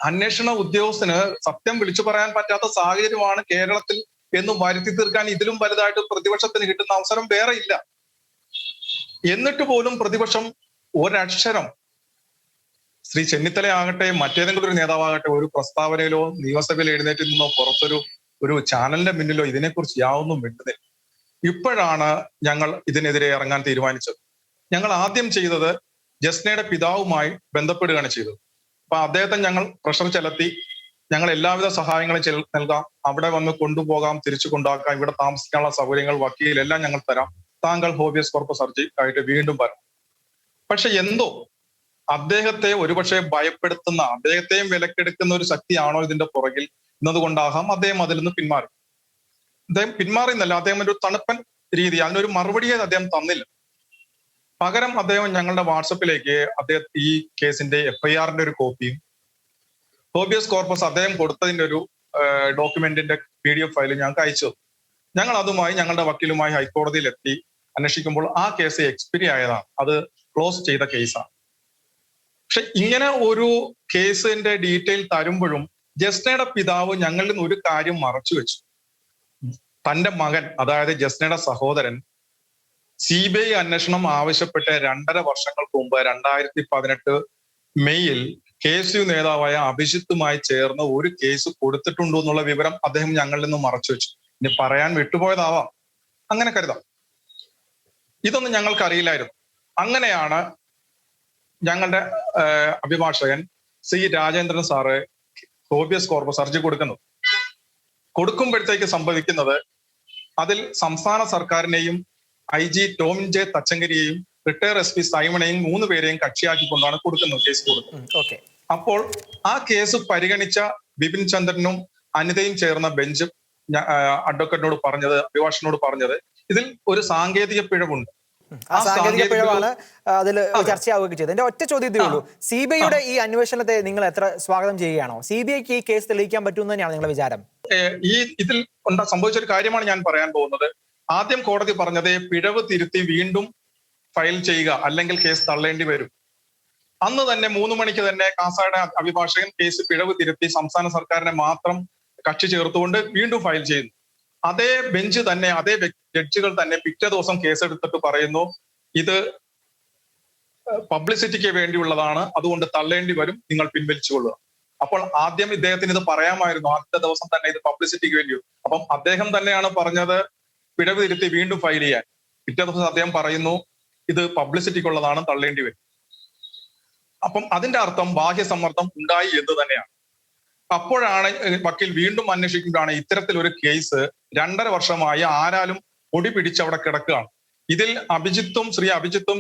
[SPEAKER 4] അന്വേഷണ ഉദ്യോഗസ്ഥന് സത്യം വിളിച്ചു പറയാൻ പറ്റാത്ത സാഹചര്യമാണ് കേരളത്തിൽ എന്ന് വരുത്തി തീർക്കാൻ ഇതിലും വലുതായിട്ട് പ്രതിപക്ഷത്തിന് കിട്ടുന്ന അവസരം വേറെ ഇല്ല. എന്നിട്ട് പോലും പ്രതിപക്ഷം ഒരക്ഷരം, ശ്രീ ചെന്നിത്തല ആകട്ടെ മറ്റേതെങ്കിലും ഒരു നേതാവാകട്ടെ, ഒരു പ്രസ്താവനയിലോ നിയമസഭയിൽ എഴുന്നേറ്റ് നിന്നോ ഒരു ചാനലിന്റെ മുന്നിലോ ഇതിനെക്കുറിച്ച് യാതൊന്നും മിണ്ടുന്നില്ല. ഇപ്പോഴാണ് ഞങ്ങൾ ഇതിനെതിരെ ഇറങ്ങാൻ തീരുമാനിച്ചത്. ഞങ്ങൾ ആദ്യം ചെയ്തത് ജസ്നയുടെ പിതാവുമായി ബന്ധപ്പെടുകയാണ് ചെയ്തത്. അപ്പൊ അദ്ദേഹത്തെ ഞങ്ങൾ പ്രഷർ ചെലുത്തി, ഞങ്ങൾ എല്ലാവിധ സഹായങ്ങളും നൽകാം, അവിടെ വന്ന് കൊണ്ടുപോകാം, തിരിച്ചു കൊണ്ടാക്കാം, ഇവിടെ താമസിക്കാനുള്ള സൗകര്യങ്ങൾ, വക്കീലെല്ലാം ഞങ്ങൾ തരാം, താങ്കൾ ഹോബിയസ് കോർപ്പസ് ഹർജി ആയിട്ട് വീണ്ടും വരണം. പക്ഷെ എന്തോ അദ്ദേഹത്തെ ഒരുപക്ഷെ ഭയപ്പെടുത്തുന്ന, അദ്ദേഹത്തെയും വിലക്കെടുക്കുന്ന ഒരു ശക്തിയാണോ ഇതിന്റെ പുറകിൽ എന്നതുകൊണ്ടാകാം അദ്ദേഹം അതിൽ നിന്ന് പിന്മാറി. അദ്ദേഹം പിന്മാറിയെന്നല്ല, അദ്ദേഹം ഒരു തണുപ്പൻ രീതി, അതിനൊരു മറുപടിയെ അദ്ദേഹം തന്നില്ല. പകരം അദ്ദേഹം ഞങ്ങളുടെ വാട്സപ്പിലേക്ക് ഈ കേസിന്റെ FIRന്റെ ഒരു കോപ്പിയും ഹോബിയസ് കോർപ്പസ് അദ്ദേഹം കൊടുത്തതിന്റെ ഒരു ഡോക്യുമെന്റിന്റെ PDF ഫയൽ ഞങ്ങൾക്ക് അയച്ചു. ഞങ്ങൾ അതുമായി ഞങ്ങളുടെ വക്കീലുമായി ഹൈക്കോടതിയിൽ എത്തി അന്വേഷിക്കുമ്പോൾ ആ കേസ് എക്സ്പയറി ആയതാണ്, അത് ക്ലോസ് ചെയ്ത കേസാണ്. പക്ഷെ ഇങ്ങനെ ഒരു കേസിന്റെ ഡീറ്റെയിൽ തരുമ്പോഴും ജസ്നയുടെ പിതാവ് ഞങ്ങളിൽ നിന്ന് ഒരു കാര്യം മറച്ചു വെച്ചു. തന്റെ മകൻ, അതായത് ജസ്നയുടെ സഹോദരൻ, CBI അന്വേഷണം ആവശ്യപ്പെട്ട് 2.5 വർഷങ്ങൾക്ക് മുമ്പ് 2018 മെയ്യിൽ KSU നേതാവായ അഭിജിത്തുമായി ചേർന്ന് ഒരു കേസ് കൊടുത്തിട്ടുണ്ടോ എന്നുള്ള വിവരം അദ്ദേഹം ഞങ്ങളിൽ നിന്ന് മറച്ചു വെച്ചു. ഇനി പറയാൻ വിട്ടുപോയതാവാം, അങ്ങനെ കരുതാം. ഇതൊന്നും ഞങ്ങൾക്ക് അറിയില്ലായിരുന്നു. അങ്ങനെയാണ് ഞങ്ങളുടെ അഭിഭാഷകൻ C. Rajendran sir habeas corpus ഹർജി കൊടുക്കുമ്പോഴത്തേക്ക് സംഭവിക്കുന്നത്, അതിൽ സംസ്ഥാന സർക്കാരിനെയും IG ടോമിൻ J. തച്ചങ്കരിയെയും റിട്ടയർ SP സൈമണെയും 3 പേരെയും കക്ഷിയാക്കിക്കൊണ്ടാണ് കേസ് കൊടുക്കുന്നത്. അപ്പോൾ ആ കേസ് പരിഗണിച്ച ബിപിൻ ചന്ദ്രനും അനിതയും ചേർന്ന ബെഞ്ച് അഡ്വക്കേറ്റിനോട് പറഞ്ഞത്, അഭിഭാഷകനോട് പറഞ്ഞത്, ഇതിൽ ഒരു സാങ്കേതിക പിഴവുണ്ട്.
[SPEAKER 1] ആ സാങ്കേതിക പിഴവാണ് അതിൽ ചർച്ചയാവുകയൊക്കെ ചെയ്തത്. എന്റെ ഒറ്റ ചോദ്യത്തേ ഉള്ളൂ, CBIയുടെ ഈ അന്വേഷണത്തെ നിങ്ങൾ എത്ര സ്വാഗതം ചെയ്യുകയാണോ? CBIക്ക് ഈ കേസ് തെളിയിക്കാൻ പറ്റുമെന്ന് തന്നെയാണ് നിങ്ങളുടെ വിചാരം?
[SPEAKER 4] ഇതിൽ സംഭവിച്ച ഒരു കാര്യമാണ് ഞാൻ പറയാൻ പോകുന്നത്. ആദ്യം കോടതി പറഞ്ഞത് പിഴവ് തിരുത്തി വീണ്ടും ഫയൽ ചെയ്യുക, അല്ലെങ്കിൽ കേസ് തള്ളേണ്ടി വരും. അന്ന് തന്നെ 3 മണിക്ക് തന്നെ കാസായുടെ അഭിഭാഷകൻ കേസ് പിഴവ് തിരുത്തി സംസ്ഥാന സർക്കാരിനെ മാത്രം കക്ഷി ചേർത്തുകൊണ്ട് വീണ്ടും ഫയൽ ചെയ്യുന്നു. അതേ ബെഞ്ച് തന്നെ, അതേ ജഡ്ജികൾ തന്നെ പിറ്റേ ദിവസം കേസെടുത്തിട്ട് പറയുന്നു, ഇത് പബ്ലിസിറ്റിക്ക് വേണ്ടിയുള്ളതാണ്, അതുകൊണ്ട് തള്ളേണ്ടി വരും, നിങ്ങൾ പിൻവലിച്ചുകൊള്ളുക. അപ്പോൾ ആദ്യം ഇദ്ദേഹത്തിന് ഇത് പറയാമായിരുന്നു, ആദ്യത്തെ ദിവസം തന്നെ ഇത് പബ്ലിസിറ്റിക്ക് വേണ്ടി. അപ്പം അദ്ദേഹം തന്നെയാണ് പറഞ്ഞത് പിഴവ് തിരുത്തി വീണ്ടും ഫയൽ ചെയ്യാൻ. പിറ്റേ ദിവസം അദ്ദേഹം പറയുന്നു ഇത് പബ്ലിസിറ്റിക്കുള്ളതാണ്, തള്ളേണ്ടി വരും. അപ്പം അതിന്റെ അർത്ഥം ബാഹ്യ സമ്മർദ്ദം ഉണ്ടായി എന്ന് തന്നെയാണ്. അപ്പോഴാണ് വക്കീൽ വീണ്ടും അന്വേഷിക്കുമ്പോഴാണ് ഇത്തരത്തിലൊരു കേസ് 2.5 വർഷമായി ആരാലും പൊടി പിടിച്ച് അവിടെ കിടക്കുകയാണ്. ഇതിൽ ശ്രീ അഭിജിത്തും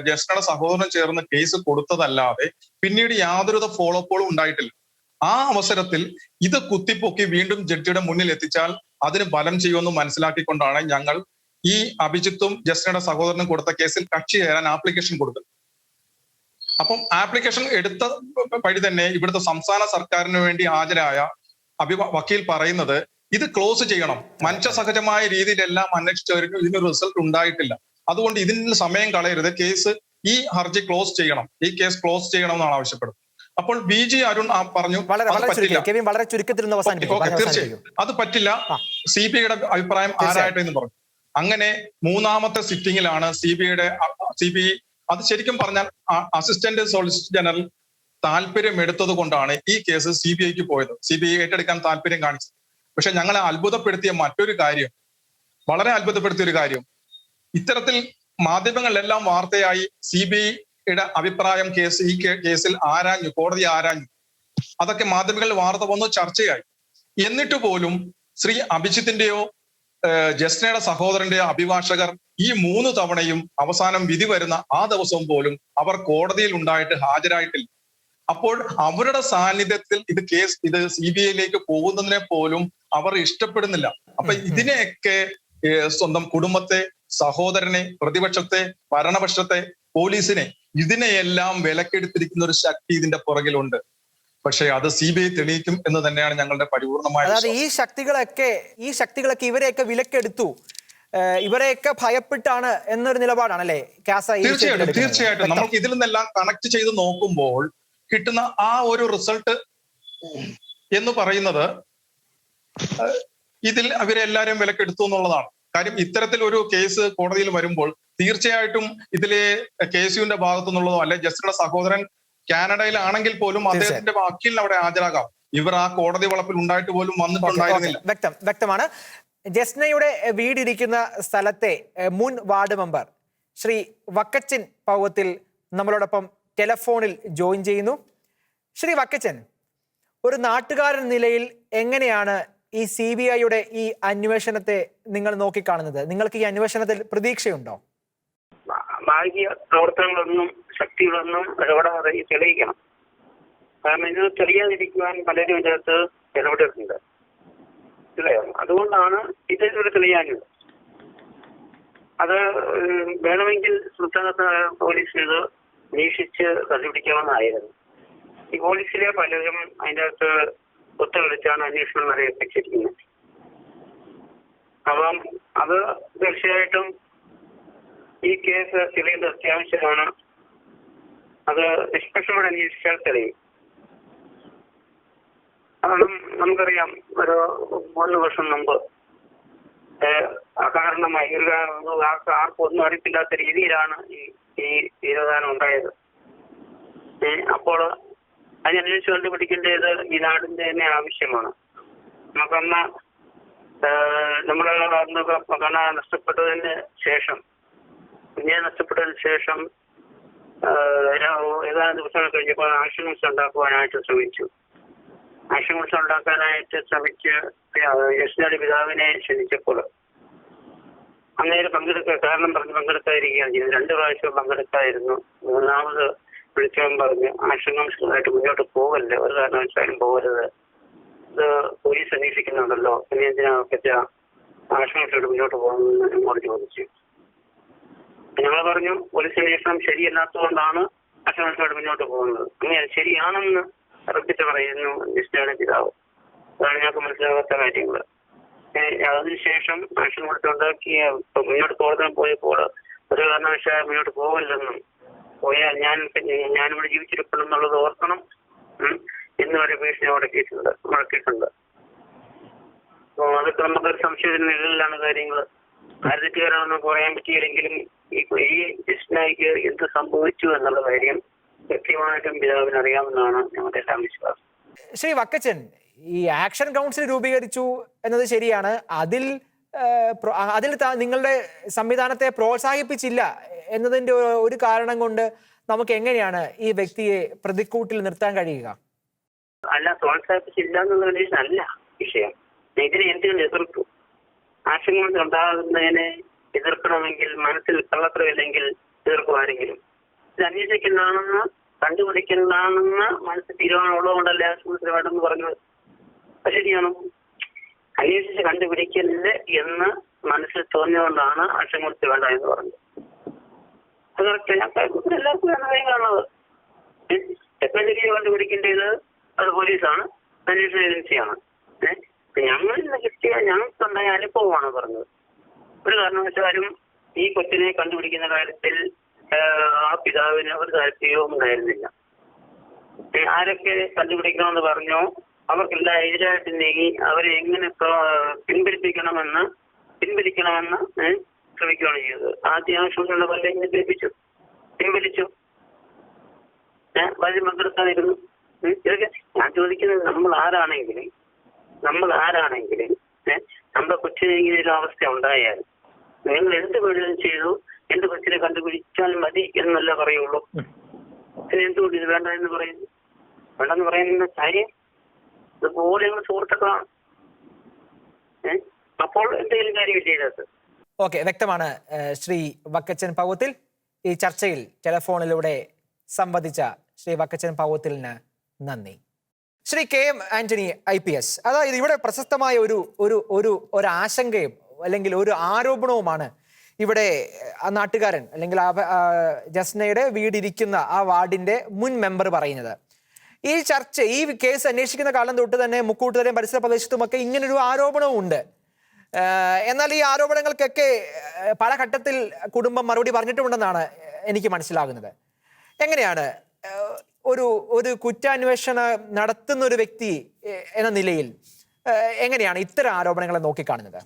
[SPEAKER 4] ജസ്നയുടെ സഹോദരനും ചേർന്ന് കേസ് കൊടുത്തതല്ലാതെ പിന്നീട് യാതൊരുവിധ ഫോളോ അപ്പുകളും ഉണ്ടായിട്ടില്ല. ആ അവസരത്തിൽ ഇത് കുത്തിപ്പൊക്കി വീണ്ടും ജഡ്ജിയുടെ മുന്നിൽ എത്തിച്ചാൽ അതിന് ബലം ചെയ്യുമെന്ന് മനസ്സിലാക്കിക്കൊണ്ടാണ് ഞങ്ങൾ ഈ അഭിജിത്തും ജസ്നയുടെ സഹോദരനും കൊടുത്ത കേസിൽ കക്ഷി ചേരാൻ ആപ്ലിക്കേഷൻ കൊടുത്തത്. അപ്പം ആപ്ലിക്കേഷൻ എടുത്ത വഴി തന്നെ ഇവിടുത്തെ സംസ്ഥാന സർക്കാരിന് വേണ്ടി ഹാജരായ വക്കീൽ പറയുന്നത് ഇത് ക്ലോസ് ചെയ്യണം, മനുഷ്യസഹജമായ രീതിയിലെല്ലാം അന്വേഷിച്ചവർക്ക് ഇതിനൊരു റിസൾട്ട് ഉണ്ടായിട്ടില്ല, അതുകൊണ്ട് ഇതിന് സമയം കളയരുത്, ഈ ഹർജി ക്ലോസ് ചെയ്യണം, ഈ കേസ് ക്ലോസ് ചെയ്യണം എന്നാണ് ആവശ്യപ്പെടുന്നത്. അപ്പോൾ BG അരുൺ പറഞ്ഞു
[SPEAKER 1] വളരെ ചുരുക്കത്തിൽ
[SPEAKER 4] തീർച്ചയായും അത് പറ്റില്ല, CBIയുടെ അഭിപ്രായം ആരായിട്ട് എന്ന് പറഞ്ഞു. അങ്ങനെ 3ാമത്തെ സിറ്റിംഗിലാണ് CBI അത് ശരിക്കും പറഞ്ഞാൽ അസിസ്റ്റന്റ് സോളിസിറ്റർ ജനറൽ താല്പര്യം എടുത്തത് കൊണ്ടാണ് ഈ കേസ് CBIക്ക് പോയത്, CBI ഏറ്റെടുക്കാൻ താല്പര്യം കാണിച്ചത്. പക്ഷെ ഞങ്ങളെ അത്ഭുതപ്പെടുത്തിയ മറ്റൊരു കാര്യം, വളരെ അത്ഭുതപ്പെടുത്തിയ ഒരു കാര്യം, ഇത്തരത്തിൽ മാധ്യമങ്ങളിലെല്ലാം വാർത്തയായി CBIയുടെ അഭിപ്രായം ഈ കേസിൽ ആരാഞ്ഞു, കോടതി ആരാഞ്ഞു, അതൊക്കെ മാധ്യമങ്ങളിൽ വാർത്ത വന്നു, ചർച്ചയായി. എന്നിട്ട് പോലും ശ്രീ അഭിജിത്തിന്റെയോ ജസ്നയുടെ സഹോദരന്റെ അഭിഭാഷകർ ഈ 3 തവണയും അവസാനം വിധി വരുന്ന ആ ദിവസം പോലും അവർ കോടതിയിൽ ഉണ്ടായിട്ട് ഹാജരായിട്ടില്ല. അപ്പോൾ അവരുടെ സാന്നിധ്യത്തിൽ ഇത് CBIയിലേക്ക് പോകുന്നതിനെ പോലും അവർ ഇഷ്ടപ്പെടുന്നില്ല. അപ്പൊ ഇതിനെയൊക്കെ സ്വന്തം കുടുംബത്തെ, സഹോദരനെ, പ്രതിപക്ഷത്തെ, ഭരണപക്ഷത്തെ, പോലീസിനെ, ഇതിനെയെല്ലാം വിലക്കെടുത്തിരിക്കുന്ന ഒരു ശക്തി ഇതിന്റെ പുറകിലുണ്ട്. പക്ഷേ അത് CBI തെളിയിക്കും എന്ന് തന്നെയാണ് ഞങ്ങളുടെ പരിപൂർണമായ.
[SPEAKER 1] അതായത് ഈ ശക്തികളൊക്കെ ഇവരെയൊക്കെ വിലക്കെടുത്തു, ഇവരെയൊക്കെ ഭയപ്പെട്ടാണ് എന്നൊരു നിലപാടാണല്ലേ കാസ?
[SPEAKER 4] തീർച്ചയായിട്ടും നമുക്ക് ഇതിൽ നിന്നെല്ലാം കണക്ട് ചെയ്ത് നോക്കുമ്പോൾ കിട്ടുന്ന ആ ഒരു റിസൾട്ട് എന്ന് പറയുന്നത് ഇതിൽ അവരെല്ലാരും വിലക്കെടുത്തു എന്നുള്ളതാണ്. കാര്യം ഇത്തരത്തിൽ ഒരു കേസ് കോടതിയിൽ വരുമ്പോൾ തീർച്ചയായിട്ടും ഇതിലെ KSUവിന്റെ ഭാഗത്തു നിന്നുള്ളതോ അല്ലെ ജസ്റ്റിയുടെ സഹോദരൻ കാനഡയിലാണെങ്കിൽ പോലും അദ്ദേഹത്തിന്റെ വക്കീലിന് അവിടെ ഹാജരാകാം. ഇവർ ആ കോടതി വളപ്പിൽ ഉണ്ടായിട്ട് പോലും വന്നിട്ടുണ്ടായിരുന്നില്ല.
[SPEAKER 1] വ്യക്തമാണ്. ജസ്നയുടെ വീടിരിക്കുന്ന സ്ഥലത്തെ മുൻ വാർഡ് മെമ്പർ ശ്രീ വക്കച്ചൻ പൗവത്തിൽ നമ്മളോടൊപ്പം ടെലഫോണിൽ ജോയിൻ ചെയ്യുന്നു. ശ്രീ വക്കച്ചൻ, ഒരു നാട്ടുകാരൻ നിലയിൽ എങ്ങനെയാണ് ഈ CBIയുടെ ഈ അന്വേഷണത്തെ നിങ്ങൾ നോക്കിക്കാണുന്നത്? നിങ്ങൾക്ക് ഈ അന്വേഷണത്തിൽ പ്രതീക്ഷയുണ്ടോ?
[SPEAKER 5] ഭാഗ്യ പ്രവർത്തനങ്ങളൊന്നും ശക്തികളൊന്നും ഇടപെടാതെ തെളിയിക്കണം. കാരണം ഇത് തെളിയാതിരിക്കുവാൻ പലരും ഇതിനകത്ത് ഇടപെട്ടിട്ടുണ്ട്. ഇല്ലയോ? അതുകൊണ്ടാണ് ഇതിലൂടെ തെളിയാഞ്ഞത്. അത് വേണമെങ്കിൽ സംസ്ഥാന പോലീസിന് ഇത് അന്വേഷിച്ച് കണ്ടുപിടിക്കാവുന്നതായിരുന്നു. ഈ പോലീസിലെ പലരും അതിൻ്റെ അകത്ത് ഒത്തുകളിച്ചാണ് അന്വേഷണം നടത്തിച്ചിരിക്കുന്നത്. അപ്പം അത് തീർച്ചയായിട്ടും ഈ കേസ് തെളിയുന്നത് അത്യാവശ്യമാണ്. അത് നിഷ്പക്ഷമായി അന്വേഷിച്ചാൽ തെളിയും. കാരണം നമുക്കറിയാം, ഒരു 3 വർഷം മുമ്പ് അകാരണമായി ആർക്കും ഒന്നും അറിയത്തില്ലാത്ത രീതിയിലാണ് ഈ തീരുമാനം ഉണ്ടായത്. അപ്പോൾ അതിനന്വേഷിച്ച് കണ്ടുപിടിക്കേണ്ടത് ഈ നാടിന്റെ തന്നെ ആവശ്യമാണ്. നമുക്കന്ന് നമ്മളെ കാണാൻ നഷ്ടപ്പെട്ടതിന് ശേഷം, കുഞ്ഞെ നഷ്ടപ്പെട്ടതിന് ശേഷം ഏതാനും ദിവസങ്ങൾ കഴിഞ്ഞപ്പോൾ ആശുപത്രി ഉണ്ടാക്കുവാനായിട്ട് ശ്രമിച്ചു. ആശുപത്രി ഉണ്ടാക്കാനായിട്ട് ശ്രമിച്ച് യശ്നയുടെ പിതാവിനെ ക്ഷണിച്ചപ്പോൾ അങ്ങേര് കാരണം പറഞ്ഞ് പങ്കെടുക്കാതിരിക്കുകയാണ് ചെയ്തത്. 2 പ്രാവശ്യം പങ്കെടുക്കായിരുന്നു. 3ാമത് വിളിച്ചവൻ പറഞ്ഞു ആശുപത്രിയായിട്ട് മുന്നോട്ട് പോകല്ലേ, ഒരു കാരണവശാലും പോകരുത്, ഇത് പോലീസ് അന്വേഷിക്കുന്നുണ്ടല്ലോ, പിന്നെ എന്തിനാ പറ്റ ആശുപത്രിയോട് മുന്നോട്ട് പോകുമെന്ന് എന്നോട് ചോദിച്ചു. ഞങ്ങൾ പറഞ്ഞു പോലീസ് അന്വേഷണം ശരിയല്ലാത്തതുകൊണ്ടാണ് ആശുപത്രിയോട് മുന്നോട്ട് പോകുന്നത്. അങ്ങനെ ശരിയാണെന്ന് ഉറപ്പിച്ച് പറയുന്നു യശ്നയുടെ പിതാവ്. അതാണ് ഞങ്ങൾക്ക് മനസ്സിലാകാത്ത കാര്യങ്ങൾ. അതിനുശേഷം ആശുപത്രി ഉണ്ടാക്കിയ മുന്നോട്ട് പോകാൻ പോയപ്പോൾ ഒരു കാരണവശാൽ മുന്നോട്ട് പോകില്ലെന്നും പോയാൽ ഞാനിവിടെ ജീവിച്ചിരിക്കണമെന്നുള്ളത് ഓർക്കണം എന്ന് വരെ ഭീഷണി മുടക്കിയിട്ടുണ്ട്. അപ്പോൾ അതൊക്കെ നമുക്കൊരു സംശയത്തിന് നിഴലിലാണ് കാര്യങ്ങൾ. ആരെത്തിയാരാണെന്ന് പറയാൻ പറ്റിയില്ലെങ്കിലും ഈ യശ്നയ്ക്ക് എന്ത് സംഭവിച്ചു എന്നുള്ള കാര്യം കൃത്യമായിട്ടും പിതാവിന് അറിയാമെന്നാണ് ഞങ്ങളുടെ എല്ലാം വിശ്വാസം.
[SPEAKER 1] ശ്രീ വക്കച്ചൻ, ഈ ആക്ഷൻ കൗൺസിൽ രൂപീകരിച്ചു എന്നത് ശരിയാണ്. അതിൽ നിങ്ങളുടെ സംവിധാനത്തെ പ്രോത്സാഹിപ്പിച്ചില്ല എന്നതിന്റെ ഒരു കാരണം കൊണ്ട് നമുക്ക് എങ്ങനെയാണ് ഈ വ്യക്തിയെ പ്രതിക്കൂട്ടിൽ നിർത്താൻ കഴിയുക?
[SPEAKER 5] അല്ല, പ്രോത്സാഹിപ്പിച്ചില്ല എന്നുള്ള അല്ല വിഷയം. ഇതിനെ എന്തിനും എതിർത്തു. ആക്ഷൻ കൗൺസിൽ ഉണ്ടാകുന്നതിനെ എതിർക്കണമെങ്കിൽ മനസ്സിൽ കള്ളത്തരമില്ലെങ്കിൽ എതിർക്കുമാരെങ്കിലും. ഇത് അന്വേഷിക്കുന്നതാണെന്ന് കണ്ടുപിടിക്കുന്നതാണെന്ന് മനസ്സിൽ തീരുമാനമുള്ളതുകൊണ്ടല്ലേ ആശുപത്രി വേണ്ടെന്ന് പറഞ്ഞത്. അത് ശരിയാണോ? അന്വേഷിച്ച് കണ്ടുപിടിക്കല് എന്ന് മനസ്സിൽ തോന്നിയതുകൊണ്ടാണ് ആശുപത്രി വേണ്ട എന്ന് പറഞ്ഞത്. അത് കറക്റ്റ്. എല്ലാവർക്കും വേണ്ട കാര്യങ്ങളാണത്. ടെക്നോളജിയെ കണ്ടുപിടിക്കേണ്ടത് അത് പോലീസാണ്, അന്വേഷണ ഏജൻസിയാണ്. ഞങ്ങൾ ഇന്ന് കിട്ടിയ ഞങ്ങൾക്കുണ്ടായ അനുഭവമാണ് പറഞ്ഞത്. ഒരു കാരണവശാലും ഈ കൊച്ചിനെ കണ്ടുപിടിക്കുന്ന കാര്യത്തിൽ ആ പിതാവിന് ഒരു താല്പര്യവും ഉണ്ടായിരുന്നില്ല. ആരൊക്കെ കണ്ടുപിടിക്കണമെന്ന് പറഞ്ഞോ അവർക്കെല്ലാം എതിരായിട്ട് നീങ്ങി അവരെ എങ്ങനെ പിൻവലിക്കണമെന്ന് ശ്രമിക്കുകയാണ് ചെയ്തത്. ആദ്യം ആവശ്യമുള്ള പല പിൻവലിച്ചു. വലിയ പങ്കെടുക്കാതിരുന്നു. ഇതൊക്കെ ഞാൻ ചോദിക്കുന്നത്, നമ്മൾ ആരാണെങ്കിലും നമ്മുടെ കൊച്ചിന് ഇങ്ങനെ ഒരു അവസ്ഥ ഉണ്ടായാൽ നിങ്ങൾ എന്ത് വേണമെങ്കിലും ചെയ്തു, എന്റെ കൊച്ചിനെ കണ്ടുപിടിച്ചാൽ മതി എന്നല്ല പറയുള്ളൂ. പിന്നെ എന്തുകൊണ്ട് ഇത് വേണ്ട എന്ന് പറയുന്നു? വേണ്ടെന്ന് പറയുന്ന കാര്യം ഇതുപോലെ ഞങ്ങൾ സുഹൃത്തുക്കളാണ്. അപ്പോൾ എന്തെങ്കിലും കാര്യം ചെയ്തത്.
[SPEAKER 1] ഓക്കെ, വ്യക്തമാണ്. ശ്രീ വക്കച്ചൻ പൗത്തിൽ ഈ ചർച്ചയിൽ ടെലിഫോണിലൂടെ സംവദിച്ച ശ്രീ വക്കച്ചൻ പൗത്തിലിന് നന്ദി. ശ്രീ KM ആന്റണി IPS, അതായത് ഇവിടെ പ്രശസ്തമായ ഒരു ആശങ്കയും അല്ലെങ്കിൽ ഒരു ആരോപണവുമാണ് ഇവിടെ ആ നാട്ടുകാരൻ അല്ലെങ്കിൽ ജസ്നയുടെ വീടിരിക്കുന്ന ആ വാർഡിന്റെ മുൻ മെമ്പർ പറയുന്നത്. ഈ കേസ് അന്വേഷിക്കുന്ന കാലം തൊട്ട് തന്നെ മുക്കൂട്ടുതലയും പരിസര പ്രദേശത്തുമൊക്കെ ഇങ്ങനൊരു ആരോപണവും ഉണ്ട്. എന്നാൽ ഈ ആരോപണങ്ങൾക്കൊക്കെ പല ഘട്ടത്തിൽ കുടുംബം മറുപടി പറഞ്ഞിട്ടുമുണ്ടെന്നാണ് എനിക്ക് മനസ്സിലാകുന്നത്. എങ്ങനെയാണ് ഒരു കുറ്റാന്വേഷണം നടത്തുന്ന ഒരു വ്യക്തി എന്ന നിലയിൽ എങ്ങനെയാണ് ഇത്തരം ആരോപണങ്ങളെ നോക്കിക്കാണുന്നത്?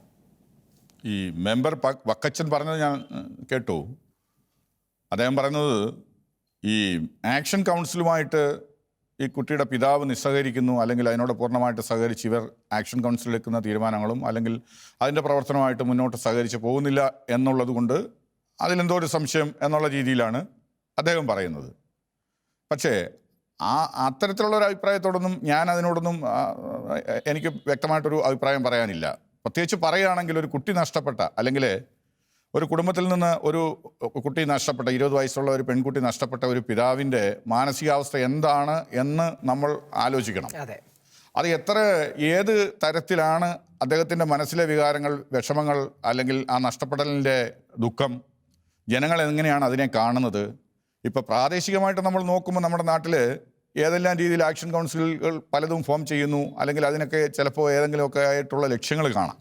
[SPEAKER 3] ഈ മെമ്പർ വക്കച്ചൻ പറഞ്ഞത് ഞാൻ കേട്ടു. അദ്ദേഹം പറയുന്നത് ഈ ആക്ഷൻ കൗൺസിലുമായിട്ട് ഈ കുട്ടിയുടെ പിതാവ് നിസ്സഹകരിക്കുന്നു, അല്ലെങ്കിൽ അതിനോട് പൂർണ്ണമായിട്ട് സഹകരിച്ച് ഇവർ ആക്ഷൻ കൗൺസിൽ എടുക്കുന്ന തീരുമാനങ്ങളും അല്ലെങ്കിൽ അതിൻ്റെ പ്രവർത്തനമായിട്ട് മുന്നോട്ട് സഹകരിച്ച് പോകുന്നില്ല എന്നുള്ളത് കൊണ്ട് അതിലെന്തോ ഒരു സംശയം എന്നുള്ള രീതിയിലാണ് അദ്ദേഹം പറയുന്നത്. പക്ഷേ അത്തരത്തിലുള്ള ഒരു അഭിപ്രായത്തോടൊന്നും എനിക്ക് വ്യക്തമായിട്ടൊരു അഭിപ്രായം പറയാനില്ല. പ്രത്യേകിച്ച് പറയുകയാണെങ്കിൽ ഒരു കുട്ടി നഷ്ടപ്പെട്ട അല്ലെങ്കിൽ ഒരു കുടുംബത്തിൽ നിന്ന് ഒരു കുട്ടി നഷ്ടപ്പെട്ട 20 വയസ്സുള്ള ഒരു പെൺകുട്ടി നഷ്ടപ്പെട്ട ഒരു പിതാവിൻ്റെ മാനസികാവസ്ഥ എന്താണ് എന്ന് നമ്മൾ ആലോചിക്കണം.
[SPEAKER 1] അതെ,
[SPEAKER 3] അത് ഏത് തരത്തിലാണ് അദ്ദേഹത്തിൻ്റെ മനസ്സിലെ വികാരങ്ങൾ, വിഷമങ്ങൾ, അല്ലെങ്കിൽ ആ നഷ്ടപ്പെടലിൻ്റെ ദുഃഖം ജനങ്ങൾ എങ്ങനെയാണ് അതിനെ കാണുന്നത്. ഇപ്പോൾ പ്രാദേശികമായിട്ട് നമ്മൾ നോക്കുമ്പോൾ നമ്മുടെ നാട്ടിൽ ഏതെല്ലാം രീതിയിൽ ആക്ഷൻ കൗൺസിലുകൾ പലതും ഫോം ചെയ്യുന്നു, അല്ലെങ്കിൽ അതിനൊക്കെ ചിലപ്പോൾ ഏതെങ്കിലുമൊക്കെ ആയിട്ടുള്ള ലക്ഷ്യങ്ങൾ കാണാം.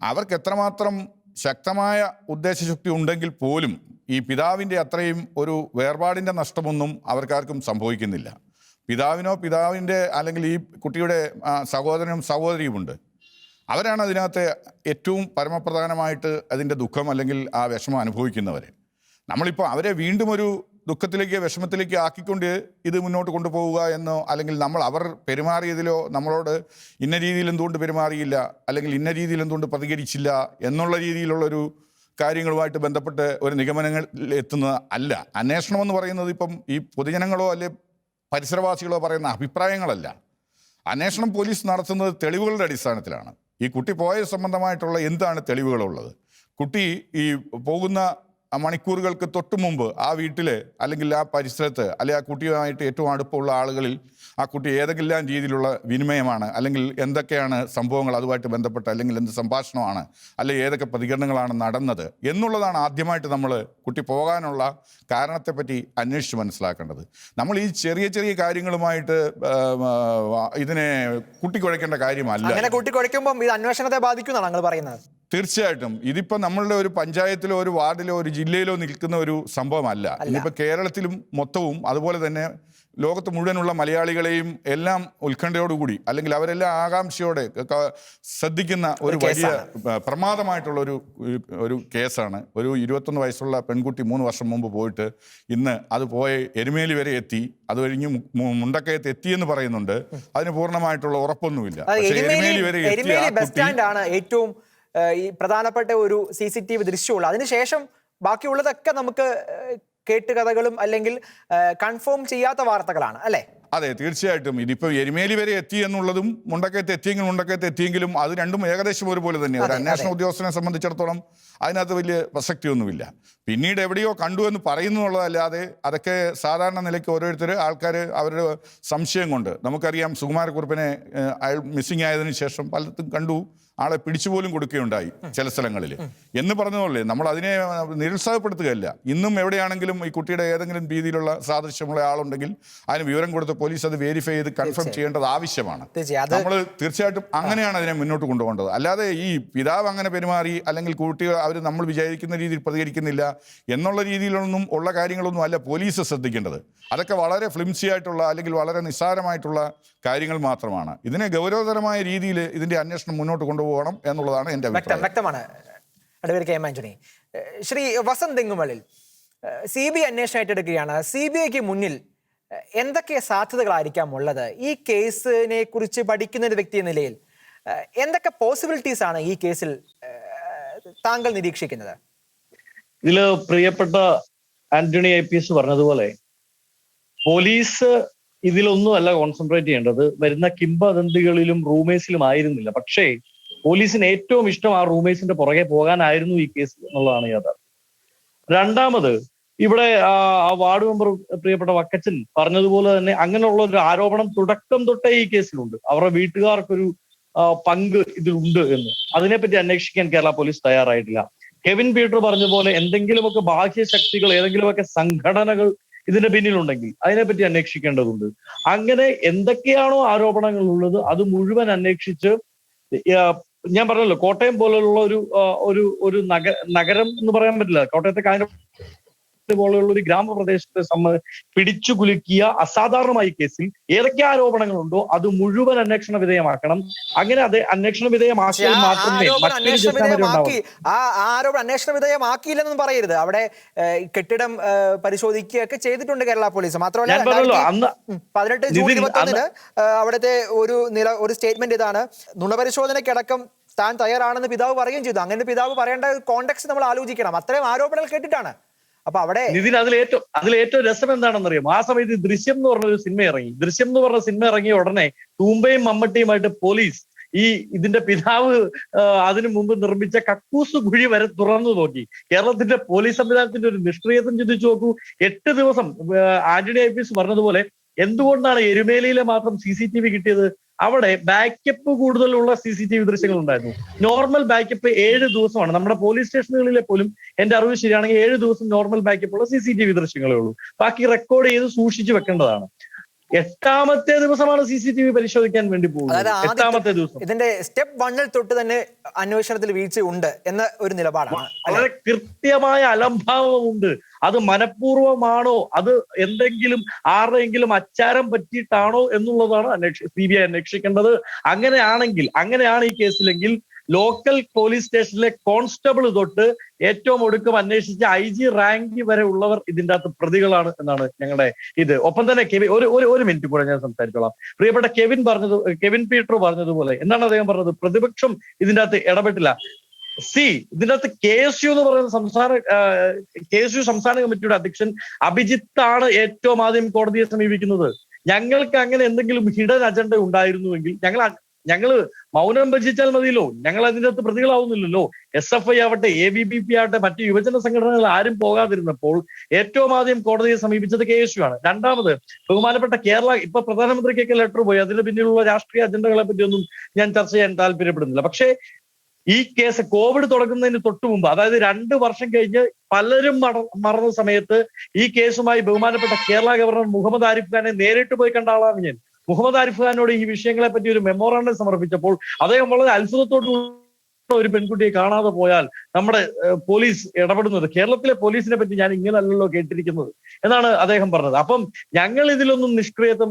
[SPEAKER 3] അവർക്ക് എത്രമാത്രം ശക്തമായ ഉദ്ദേശശക്തി ഉണ്ടെങ്കിൽ പോലും ഈ പിതാവിൻ്റെ അത്രയും ഒരു വേർപാടിൻ്റെ നഷ്ടമൊന്നും അവർക്കാർക്കും സംഭവിക്കുന്നില്ല. പിതാവിൻ്റെ അല്ലെങ്കിൽ ഈ കുട്ടിയുടെ സഹോദരനും സഹോദരിയുമുണ്ട്. അവരാണ് അതിനകത്ത് ഏറ്റവും പരമപ്രധാനമായിട്ട് അതിൻ്റെ ദുഃഖം അല്ലെങ്കിൽ ആ വിഷമം അനുഭവിക്കുന്നവർ. നമ്മളിപ്പോൾ അവരെ വീണ്ടും ഒരു ദുഃഖത്തിലേക്ക്, വിഷമത്തിലേക്ക് ആക്കിക്കൊണ്ട് ഇത് മുന്നോട്ട് കൊണ്ടുപോവുക എന്നോ, അല്ലെങ്കിൽ അവർ പെരുമാറിയതിലോ നമ്മളോട് ഇന്ന രീതിയിൽ എന്തുകൊണ്ട് പെരുമാറിയില്ല, അല്ലെങ്കിൽ ഇന്ന രീതിയിൽ എന്തുകൊണ്ട് പ്രതികരിച്ചില്ല എന്നുള്ള രീതിയിലുള്ളൊരു കാര്യങ്ങളുമായിട്ട് ബന്ധപ്പെട്ട് ഒരു നിഗമനങ്ങളിൽ എത്തുന്നത് അല്ല. അന്വേഷണം എന്ന് പറയുന്നത് ഇപ്പം ഈ പൊതുജനങ്ങളോ അല്ലെ പരിസരവാസികളോ പറയുന്ന അഭിപ്രായങ്ങളല്ല. അന്വേഷണം പോലീസ് നടത്തുന്നത് തെളിവുകളുടെ അടിസ്ഥാനത്തിലാണ്. ഈ കുട്ടി പോയ സംബന്ധമായിട്ടുള്ള എന്താണ് തെളിവുകളുള്ളത്? കുട്ടി ഈ പോകുന്ന മണിക്കൂറുകൾക്ക് തൊട്ട് മുമ്പ് ആ വീട്ടിൽ അല്ലെങ്കിൽ ആ പരിസരത്ത് അല്ലെങ്കിൽ ആ കുട്ടിയുമായിട്ട് ഏറ്റവും അടുപ്പമുള്ള ആളുകളിൽ ആ കുട്ടി ഏതെങ്കിലും രീതിയിലുള്ള വിനിമയമാണ്, അല്ലെങ്കിൽ എന്തൊക്കെയാണ് സംഭവങ്ങൾ അതുമായിട്ട് ബന്ധപ്പെട്ട്, അല്ലെങ്കിൽ എന്ത് സംഭാഷണമാണ്, അല്ലെങ്കിൽ ഏതൊക്കെ പ്രതികരണങ്ങളാണ് നടന്നത് എന്നുള്ളതാണ് ആദ്യമായിട്ട് നമ്മൾ കുട്ടി പോകാനുള്ള കാരണത്തെപ്പറ്റി അന്വേഷിച്ച് മനസ്സിലാക്കേണ്ടത്. നമ്മൾ ഈ ചെറിയ ചെറിയ കാര്യങ്ങളുമായിട്ട് ഇതിനെ കുട്ടിക്കുഴയ്ക്കേണ്ട കാര്യമല്ല.
[SPEAKER 1] അങ്ങനെ കുട്ടിക്കുഴയ്ക്കുമ്പം ഇത് അന്വേഷണത്തെ ബാധിക്കുന്നതാണ് നിങ്ങൾ പറയുന്നത്?
[SPEAKER 3] തീർച്ചയായിട്ടും ഇതിപ്പോൾ നമ്മളുടെ ഒരു പഞ്ചായത്തിലോ ഒരു വാർഡിലോ ഒരു ജില്ലയിലോ നിൽക്കുന്ന ഒരു സംഭവമല്ല. ഇന്നിപ്പോൾ കേരളത്തിലും മൊത്തവും അതുപോലെ തന്നെ ലോകത്ത് മുഴുവനുള്ള മലയാളികളെയും എല്ലാം ഉത്കണ്ഠയോടുകൂടി, അല്ലെങ്കിൽ അവരെല്ലാം ആകാംക്ഷയോടെ ശ്രദ്ധിക്കുന്ന ഒരു വലിയ പ്രമാദമായിട്ടുള്ള ഒരു കേസാണ്. ഒരു 21 വയസ്സുള്ള പെൺകുട്ടി 3 വർഷം മുമ്പ് പോയിട്ട് ഇന്ന് അത് പോയ എരുമേലി വരെ എത്തി, അത് കഴിഞ്ഞ് മുണ്ടക്കയത്ത് എത്തിയെന്ന് പറയുന്നുണ്ട്. അതിന് പൂർണ്ണമായിട്ടുള്ള ഉറപ്പൊന്നുമില്ല.
[SPEAKER 1] എരുമേലി ബസ് സ്റ്റാൻഡാണ് ഏറ്റവും ഈ പ്രധാനപ്പെട്ട ഒരു CCTV ദൃശ്യമുള്ള. അതിനുശേഷം ബാക്കിയുള്ളതൊക്കെ നമുക്ക് കേട്ടുകഥകളും അല്ലെങ്കിൽ കൺഫേം ചെയ്യാത്ത വാർത്തകളാണ് അല്ലേ?
[SPEAKER 3] അതെ, തീർച്ചയായിട്ടും. ഇതിപ്പോൾ എരുമേലി വരെ എത്തി എന്നുള്ളതും മുണ്ടക്കയത്ത് എത്തിയെങ്കിലും അത് രണ്ടും ഏകദേശം ഒരുപോലെ തന്നെയാണ്. ഒരു അന്വേഷണ ഉദ്യോഗസ്ഥനെ സംബന്ധിച്ചിടത്തോളം അതിനകത്ത് വലിയ പ്രസക്തിയൊന്നുമില്ല. പിന്നീട് എവിടെയോ കണ്ടു എന്ന് പറയുന്നുള്ളതല്ലാതെ അതൊക്കെ സാധാരണ നിലയ്ക്ക് ആൾക്കാർ അവരുടെ സംശയം കൊണ്ട്, നമുക്കറിയാം സുകുമാരക്കുറുപ്പിനെ അയാൾ മിസ്സിംഗ് ആയതിനു ശേഷം പലതും കണ്ടു, ആളെ പിടിച്ചുപോലും കൊടുക്കുകയുണ്ടായി ചില സ്ഥലങ്ങളിൽ എന്ന് പറഞ്ഞതുപോലെ നമ്മൾ അതിനെ നിരുത്സാഹപ്പെടുത്തുകയല്ല. ഇന്നും എവിടെയാണെങ്കിലും ഈ കുട്ടിയുടെ ഏതെങ്കിലും രീതിയിലുള്ള സാദൃശ്യമുള്ള ആളുണ്ടെങ്കിൽ അതിന് വിവരം കൊടുത്ത് പോലീസ് അത് വെരിഫൈ ചെയ്ത് കൺഫേം ചെയ്യേണ്ടത് ആവശ്യമാണ്. നമ്മൾ തീർച്ചയായിട്ടും അങ്ങനെയാണ് അതിനെ മുന്നോട്ട് കൊണ്ടുപോകേണ്ടത്. അല്ലാതെ ഈ പിതാവ് അങ്ങനെ പെരുമാറി, അല്ലെങ്കിൽ കുട്ടികൾ അവർ നമ്മൾ വിചാരിക്കുന്ന രീതിയിൽ പ്രതികരിക്കുന്നില്ല എന്നുള്ള രീതിയിലൊന്നും ഉള്ള കാര്യങ്ങളൊന്നും അല്ല പോലീസ് ശ്രദ്ധിക്കേണ്ടത്. അതൊക്കെ വളരെ ഫ്ലിംസി ആയിട്ടുള്ള അല്ലെങ്കിൽ വളരെ നിസ്സാരമായിട്ടുള്ള കാര്യങ്ങൾ മാത്രമാണ്. ഇതിനെ ഗൗരവതരമായ രീതിയിൽ ഇതിന്റെ അന്വേഷണം മുന്നോട്ട് കൊണ്ടുപോകണം എന്നുള്ളതാണ് എൻ്റെ അഭിപ്രായം.
[SPEAKER 1] വ്യക്തമാണ്. Advocate K. M. Antony, Sri Vasanth തെങ്ങുമള്ളിൽ CBI അന്വേഷണം ഏറ്റെടുക്കുകയാണ്. CBIക്ക് മുന്നിൽ എന്തൊക്കെ സാധ്യതകളായിരിക്കാം ഉള്ളത്? ഈ കേസിനെ കുറിച്ച് പഠിക്കുന്ന ഒരു വ്യക്തി എന്ന നിലയിൽ എന്തൊക്കെ പോസിബിലിറ്റീസ് ആണ് ഈ കേസിൽ താങ്കൾ നിരീക്ഷിക്കുന്നത്?
[SPEAKER 2] ഇതില് പ്രിയപ്പെട്ട ആന്റണി IPS പറഞ്ഞതുപോലെ പോലീസ് ഇതിലൊന്നുമല്ല കോൺസെൻട്രേറ്റ് ചെയ്യേണ്ടത്, വരുന്ന കിംവദന്തികളിലും റൂമേഴ്സിലും ആയിരുന്നില്ല. പക്ഷേ പോലീസിന് ഏറ്റവും ഇഷ്ടം ആ റൂമേഴ്സിന്റെ പുറകെ പോകാനായിരുന്നു ഈ കേസ് എന്നുള്ളതാണ് യാഥാർത്ഥ്യം. രണ്ടാമത്, ഇവിടെ ആ വാർഡ് മെമ്പർ പ്രിയപ്പെട്ട വക്കച്ചൻ പറഞ്ഞതുപോലെ തന്നെ അങ്ങനെയുള്ള ഒരു ആരോപണം തുടക്കം തൊട്ടേ ഈ കേസിലുണ്ട്. അവരുടെ വീട്ടുകാർക്കൊരു പങ്ക് ഇതിലുണ്ട് എന്ന്. അതിനെപ്പറ്റി അന്വേഷിക്കാൻ കേരള പോലീസ് തയ്യാറായിട്ടില്ല. കെവിൻ പീറ്റർ പറഞ്ഞ പോലെ എന്തെങ്കിലുമൊക്കെ ബാഹ്യശക്തികൾ, ഏതെങ്കിലുമൊക്കെ സംഘടനകൾ ഇതിന്റെ പിന്നിലുണ്ടെങ്കിൽ അതിനെപ്പറ്റി അന്വേഷിക്കേണ്ടതുണ്ട്. അങ്ങനെ എന്തൊക്കെയാണോ ആരോപണങ്ങൾ ഉള്ളത് അത് മുഴുവൻ അന്വേഷിച്ച്, ഞാൻ പറഞ്ഞല്ലോ കോട്ടയം പോലുള്ള ഒരു നഗരം എന്ന് പറയാൻ പറ്റില്ല, കോട്ടയത്തെ പോലെയുള്ള ഒരു ഗ്രാമപ്രദേശത്തെ പിടിച്ചു കുലുക്കിയ അസാധാരണമായ കേസിൽ ഏതൊക്കെ ആരോപണങ്ങളുണ്ടോ അത് മുഴുവൻ അന്വേഷണ വിധേയമാക്കണം. അങ്ങനെ അത് അന്വേഷണ വിധേയമാക്കിയാൽ മാത്രമേ
[SPEAKER 1] ആരോപണം അന്വേഷണ വിധേയമാക്കിയില്ലെന്നും പറയരുത്. അവിടെ കെട്ടിടം പരിശോധിക്കുകയൊക്കെ ചെയ്തിട്ടുണ്ട് കേരള പോലീസ്. മാത്രമല്ല 18 ജൂൺ 21 അവിടുത്തെ ഒരു സ്റ്റേറ്റ്മെന്റ് ഇതാണ്: നുണപരിശോധനയ്ക്കടക്കം താൻ തയ്യാറാണെന്ന് പിതാവ് പറയുകയും ചെയ്തു. അങ്ങനെ പിതാവ് പറയേണ്ട കോണ്ടെക്സ്റ്റ് നമ്മൾ ആലോചിക്കണം. അത്രയും ആരോപണങ്ങൾ കേട്ടിട്ടാണ്. അപ്പൊ അവിടെ
[SPEAKER 2] നിതിൻ, അതിലേറ്റവും രസം എന്താണെന്നറിയാം? ആ സമയത്ത് ദൃശ്യം എന്ന് പറഞ്ഞൊരു സിനിമ ഇറങ്ങി. ദൃശ്യം എന്ന് പറഞ്ഞ സിനിമ ഇറങ്ങിയ ഉടനെ തൂമ്പയും മമ്മട്ടിയുമായിട്ട് പോലീസ് ഇതിന്റെ പിതാവ് അതിനു മുമ്പ് നിർമ്മിച്ച കക്കൂസ് കുഴി വരെ തുറന്നു നോക്കി. കേരളത്തിന്റെ പോലീസ് സംവിധാനത്തിന്റെ ഒരു നിഷ്ക്രിയത്വം ചിന്തിച്ചു നോക്കൂ. 8 ദിവസം ആന്റണി IPS പറഞ്ഞതുപോലെ എന്തുകൊണ്ടാണ് എരുമേലിയിലെ മാത്രം CCTV കിട്ടിയത്? അവിടെ ബാക്കപ്പ് കൂടുതലുള്ള CCTV ദൃശ്യങ്ങൾ ഉണ്ടായിരുന്നു. നോർമൽ ബാക്കപ്പ് 7 ദിവസമാണ്. നമ്മുടെ പോലീസ് സ്റ്റേഷനുകളിലെ പോലും എന്റെ അറിവ് ശരിയാണെങ്കിൽ 7 ദിവസം നോർമൽ ബാക്കപ്പ് ഉള്ള CCTV ദൃശ്യങ്ങളേ ഉള്ളൂ. ബാക്കി റെക്കോർഡ് ചെയ്ത് സൂക്ഷിച്ചു വെക്കേണ്ടതാണ്. 8ാമത്തെ ദിവസമാണ് CCTV പരിശോധിക്കാൻ വേണ്ടി പോകുന്നത്. 8ാമത്തെ ദിവസം
[SPEAKER 1] ഇതിന്റെ സ്റ്റെപ്പ് 1 തൊട്ട് തന്നെ അന്വേഷണത്തിൽ വീഴ്ചയുണ്ട് എന്ന ഒരു നിലപാടാണ്.
[SPEAKER 2] വളരെ കൃത്യമായ അലംഭാവമുണ്ട്. അത് മനഃപൂർവ്വമാണോ, അത് എന്തെങ്കിലും ആരുടെയെങ്കിലും അച്ചാരം പറ്റിയിട്ടാണോ എന്നുള്ളതാണ് CBI അന്വേഷിക്കേണ്ടത്. അങ്ങനെയാണ് ഈ കേസിലെങ്കിൽ ലോക്കൽ പോലീസ് സ്റ്റേഷനിലെ കോൺസ്റ്റബിൾ തൊട്ട് ഏറ്റവും ഒടുക്കം അന്വേഷിച്ച IG റാങ്ക് വരെ ഉള്ളവർ ഇതിൻ്റെ അകത്ത് പ്രതികളാണ് എന്നാണ് ഞങ്ങളുടെ ഇത്. ഒപ്പം തന്നെ ഒരു മിനിറ്റ് കൂടെ ഞാൻ സംസാരിച്ചോളാം. പ്രിയപ്പെട്ട കെവിൻ പീറ്റർ പറഞ്ഞതുപോലെ എന്താണ് അദ്ദേഹം പറഞ്ഞത്? പ്രതിപക്ഷം ഇതിൻ്റെ അകത്ത് ഇടപെട്ടില്ല. ഇതിൻ്റെ അകത്ത് KSU എന്ന് പറയുന്ന KSU സംസ്ഥാന കമ്മിറ്റിയുടെ അധ്യക്ഷൻ അഭിജിത്താണ് ഏറ്റവും ആദ്യം കോടതിയെ സമീപിക്കുന്നത്. ഞങ്ങൾക്ക് അങ്ങനെ എന്തെങ്കിലും ഹിഡൻ അജണ്ട ഉണ്ടായിരുന്നുവെങ്കിൽ ഞങ്ങള് മൗനം ഭജിച്ചാൽ മതിയല്ലോ. ഞങ്ങൾ അതിൻ്റെ അകത്ത് പ്രതികളാവുന്നില്ലല്ലോ. SFI ആവട്ടെ, ABVP ആവട്ടെ, മറ്റ് യുവജന സംഘടനകൾ ആരും പോകാതിരുന്നപ്പോൾ ഏറ്റവും ആദ്യം കോടതിയെ സമീപിച്ചത് KSU ആണ്. രണ്ടാമത് ബഹുമാനപ്പെട്ട ഇപ്പൊ പ്രധാനമന്ത്രിക്കൊക്കെ ലെറ്റർ പോയി. അതിന് പിന്നിലുള്ള രാഷ്ട്രീയ അജണ്ടകളെ പറ്റിയൊന്നും ഞാൻ ചർച്ച ചെയ്യാൻ താല്പര്യപ്പെടുന്നില്ല. പക്ഷേ ഈ കേസ് കോവിഡ് തുടങ്ങുന്നതിന് തൊട്ടു മുമ്പ്, അതായത് 2 വർഷം കഴിഞ്ഞ് പലരും മറന്ന സമയത്ത് ഈ കേസുമായി ബഹുമാനപ്പെട്ട കേരള ഗവർണർ മുഹമ്മദ് ആരിഫ് ഖാനെ നേരിട്ട് പോയി കണ്ട ആളാണ് ഞാൻ. മുഹമ്മദ് ആരിഫ് ഖാനോട് ഈ വിഷയങ്ങളെ പറ്റി ഒരു മെമ്മോറാണ്ടം സമർപ്പിച്ചപ്പോൾ അദ്ദേഹം വളരെ അത്ഭുതത്തോടു ഒരു പെൺകുട്ടിയെ കാണാതെ പോയാൽ നമ്മുടെ പോലീസ് ഇടപെടുന്നത്, കേരളത്തിലെ പോലീസിനെ പറ്റി ഞാൻ ഇങ്ങനല്ലല്ലോ കേട്ടിരിക്കുന്നത് എന്നാണ് അദ്ദേഹം പറഞ്ഞത്. അപ്പം ഞങ്ങൾ ഇതിലൊന്നും നിഷ്ക്രിയത്വം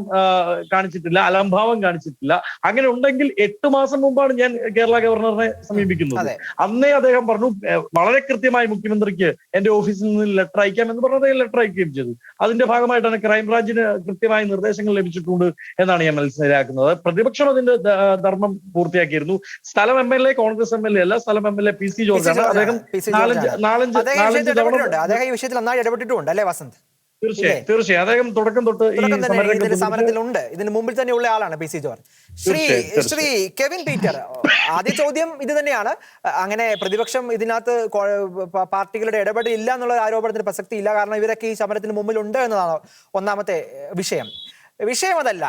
[SPEAKER 2] കാണിച്ചിട്ടില്ല, അലംഭാവം കാണിച്ചിട്ടില്ല. അങ്ങനെ ഉണ്ടെങ്കിൽ 8 മാസം മുമ്പാണ് ഞാൻ കേരള ഗവർണറെ സമീപിക്കുന്നത്. അന്നേ അദ്ദേഹം പറഞ്ഞു വളരെ കൃത്യമായി മുഖ്യമന്ത്രിക്ക് എന്റെ ഓഫീസിൽ നിന്ന് ലെറ്റർ അയക്കാം എന്ന് പറഞ്ഞത് ലെറ്റർ അയക്കുകയും ചെയ്തു. അതിന്റെ ഭാഗമായിട്ടാണ് ക്രൈംബ്രാഞ്ചിന് കൃത്യമായ നിർദ്ദേശങ്ങൾ ലഭിച്ചിട്ടുണ്ട് എന്നാണ് ഞാൻ മനസ്സിലാക്കുന്നത്. പ്രതിപക്ഷം അതിന്റെ ധർമ്മം പൂർത്തിയാക്കിയിരുന്നു. സ്ഥലം MLA, കോൺഗ്രസ് MLA അല്ല, സ്ഥലം MLA PC ജോർജാണ്. അദ്ദേഹം
[SPEAKER 1] അദ്ദേഹം ഈ വിഷയത്തിൽ നന്നായി ഇടപെട്ടിട്ടുണ്ട് അല്ലേ വസന്ത്?
[SPEAKER 2] തീർച്ചയായും അദ്ദേഹം തുടക്കം തൊട്ട് ഈ
[SPEAKER 1] സമരത്തിലുണ്ട്. ഇതിന് മുമ്പിൽ തന്നെ ഉള്ള ആളാണ് PC George. Shri Kevin Peter, ആദ്യ ചോദ്യം ഇത് തന്നെയാണ്. അങ്ങനെ പ്രതിപക്ഷം ഇതിനകത്ത് പാർട്ടികളുടെ ഇടപെടൽ ഇല്ല എന്നുള്ള ആരോപണത്തിന് പ്രസക്തി ഇല്ല, കാരണം ഇവരൊക്കെ ഈ സമരത്തിന് മുമ്പിലുണ്ട് എന്നതാണ് ഒന്നാമത്തെ വിഷയം. അതല്ല,